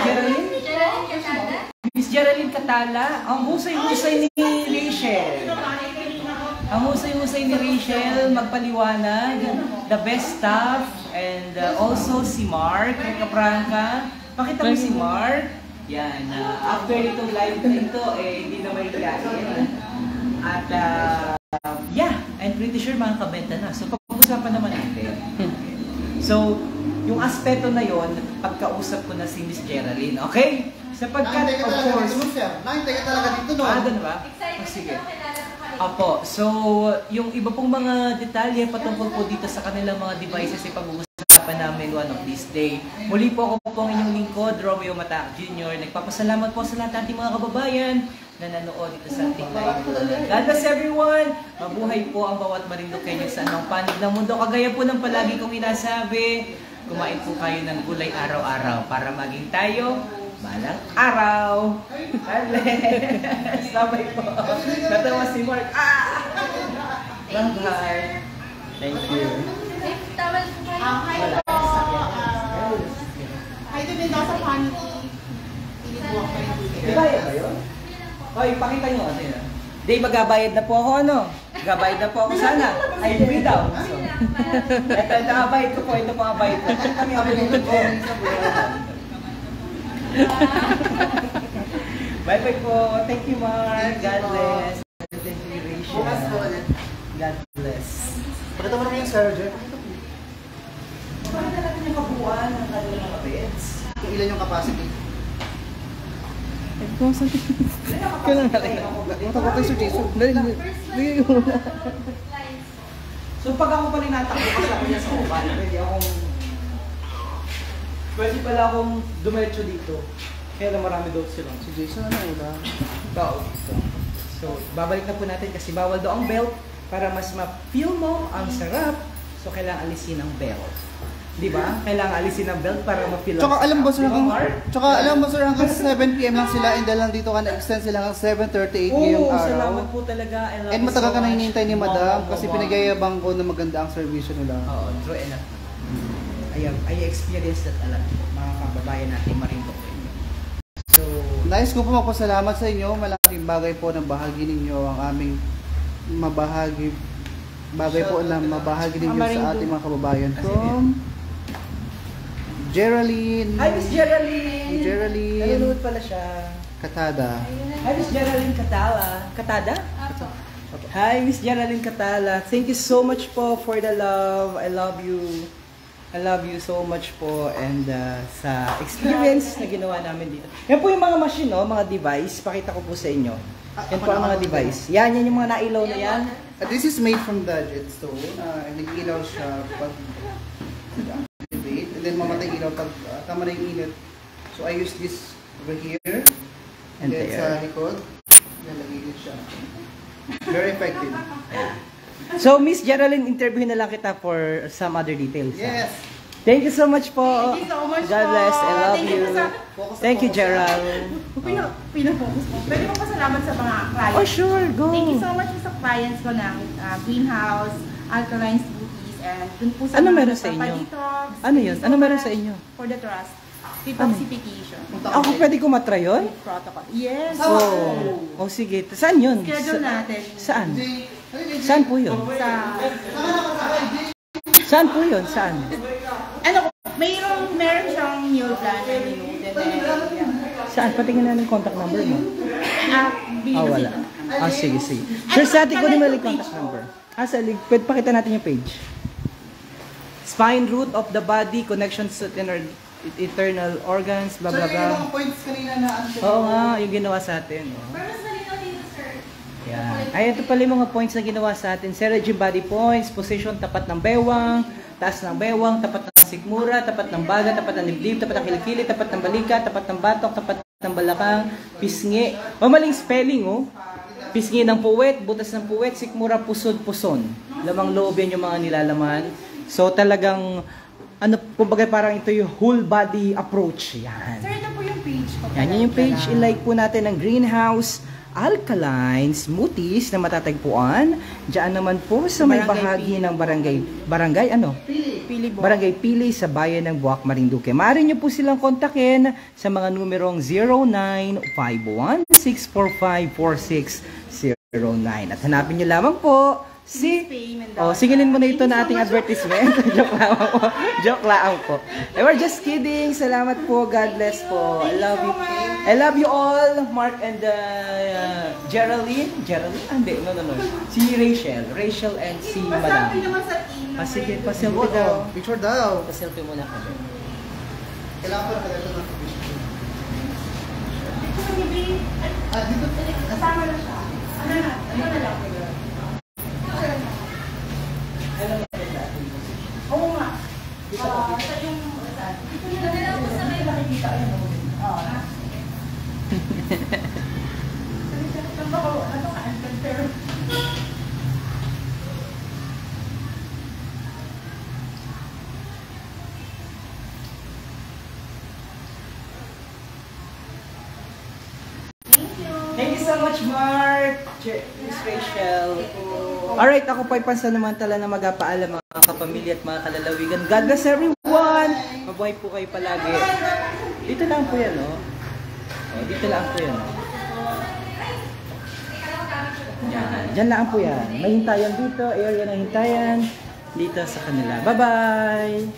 Miss Geraldine Catala. Ang husay-husay ni Rachel. Ang husay-husay ni Rachel magpaliwanag. The best staff. And also si Mark, kay Kapranka. Pakita mo si Mark. Yan. After itong live na ito, hindi na may kain. At yeah, I'm pretty sure makakabenta na. So pag-usapan naman natin. So, yung aspeto na yon, pagkausap ko na si Miss Geraldine. Okay? Sapagkat, of course... Nakintay ka talaga dito, no? Doon ba? Oh, sige. Apo, so yung iba pong mga detalye patungkol po dito sa kanilang mga devices ay pag-uusapan namin one of this day. Muli po ako po ang inyong lingkod, Romeo Mata Jr. Nagpapasalamat po sa lahat ng ating mga kababayan na nanood dito sa ating live. God bless everyone! Mabuhay po ang bawat Marinduqueño sa anong panig ng mundo. Kagaya po ng palagi kong inasabi, kumain po kayo ng gulay araw-araw para maging tayo balang araw. Alex! Sabay po. Natawa si Mark. Bye-bye. Thank you. Hi po. Hi to Mendoza family. Di ba yun? O, ipakita nyo kasi na. Di, magabayad na po ako, ano? Magabayad na po ako sana. Ay, free daw. So, ito, nakabayad ko po. Ito po ang bayad ko. Kami ako dito po. Bye-bye po. Thank you, Mark. God bless. Thank you, Rachel. God bless. Pakita mo naman yung Sarah Jeff. Pakita natin yung kabuuan ng kanilang mga beds. Ilan yung capacity? Kailan natin? Matapos kayo Sir Jason. Bigay ko muna. So pag ako pala natakbo kasama niya sa upan, pwede pala akong dumiretso dito. Kaya lang marami daw sila. Si Jason ano ulan? Tao dito. So babalik na po natin kasi bawal daw ang belt para mas ma-feel mo ang sarap. So kailangan alisin ang belt. Di ba? Kailangan alisin ang belt para ma-feel ang Tsaka alam ba sir Di ba, hanggang, Mark? tsaka alam mo sir hanggang 7 PM lang sila and dahil lang dito ka na-extend sila hanggang 7:38 ngayong Oo, araw. salamat po talaga. I love And you matagal so ka na much. hinihintay ni madam Wow, kasi wow. pinagayabang ko na maganda ang servisyo nila. Oo, true enough. I experienced that a lot po, mga kababayan natin Marinduque. So, Nais ko po magpasalamat sa inyo. Malaking bagay po na bahagi ninyo ang aming bagay po na mabahagi ninyo sa ating mga kababayan. From Geraldine. hi Miss Geraldine! Geraldine Nanonood pala siya. Katada. Hi Miss Geraldine Catala. Katada? Hi Miss Geraldine Catala. Thank you so much po for the love. I love you. I love you so much po and sa experience na ginawa namin dito. Yan po yung mga machine, no? Mga device. Pakita ko po sa inyo. Yan po ang mga device. Yan yung mga nailaw na yan. This is made from the jetstone. Nag-ilaw siya pag activate. And then mamatay ilaw pag tama na yung init. So I use this over here. And then sa likod. Nalagay siya. Very effective. So Miss Geraldine, interview na lang kita for some other details. Yes. Thank you so much po. Thank you so much God po. bless. I love Thank you. you Thank you, Gerald. Pinafocus mo. Pwede mo pasalamat sa mga clients. Oh, sure. Go. Thank you so much sa clients ko ng Greenhouse, Alkaline Smoothies, and dun po sa Ano mga meron sa inyo? Detox. Ano yun? Thank you Ano so meron much sa inyo? For the trust. Detoxification. Ako pwede ko matry yun? Protocol. Yes. Oh, sige. Saan yun? Schedule natin. Saan? Saan po yun? Saan po yun? Saan? Ano, meron siyang meal plan and menu. Saan? Patingin na ng contact number mo. Wala. Sige. Sure, sa atin ko naman yung contact number. Sa pwede pakita natin yung page. Spine root of the body, connections to internal organs, blah blah Sir, yung blah. mga points kanina na ano siya. Oo nga, yung ginawa sa atin. Oh. Yan. Ay, ito pala yung mga points na ginawa sa atin. Sergio body points, position, tapat ng bewang, taas ng bewang, tapat ng sikmura, tapat ng baga, tapat ng dibdib, tapat ng kilikili, tapat ng balika, tapat ng batok, tapat ng balakang, pisngi. Maling spelling, oh. Pisngi ng puwet, butas ng puwet, sikmura, pusod, puson. lamang loob yan yung mga nilalaman. So talagang, ano, kumbaga parang ito yung whole body approach. Yan. Sir, ito po yung page ko. Yan, yan yung page. I-like po natin ang Greenhouse Alkaline Smoothies na matatagpuan. Diyan naman po sa may bahagi ng barangay ano? Pili po. Barangay Pili sa bayan ng Buwak, Marinduque. Maaari niyo po silang kontakin sa mga numerong 0951-645-4609. At hanapin niyo lamang po si... singilin mo na ito na ating advertisement. Joke lang po. Joke lang po. We're just kidding. Salamat po. God bless po. I love you. I love you all. Mark and Geraldine. Geraldine? Ah, hindi. No. Si Rachel. Rachel and si Madam. Sige, pa-selfie daw. Picture daw. Pa-selfie muna kami. Kailangan ko na kaya ito ng picture. Dito. Kasama na siya. Ano na? Ano na lang? Oo nga. Sa yung... Ito na lang po sa may makikita. Oo. Ano ka? Pero... Thank you so much, Mark. Miss Rachel. Alright, ako po'y pansamantala na magpaalam mga kapamilya at mga kalalawigan. God bless everyone! Mabuhay po kayo palagi. Dito lang po yan, oh. Dito lang po yan, oh. Yan. Diyan lang po yan. May hintayan dito, area ng hintayan. Dito sa kanila. Bye-bye!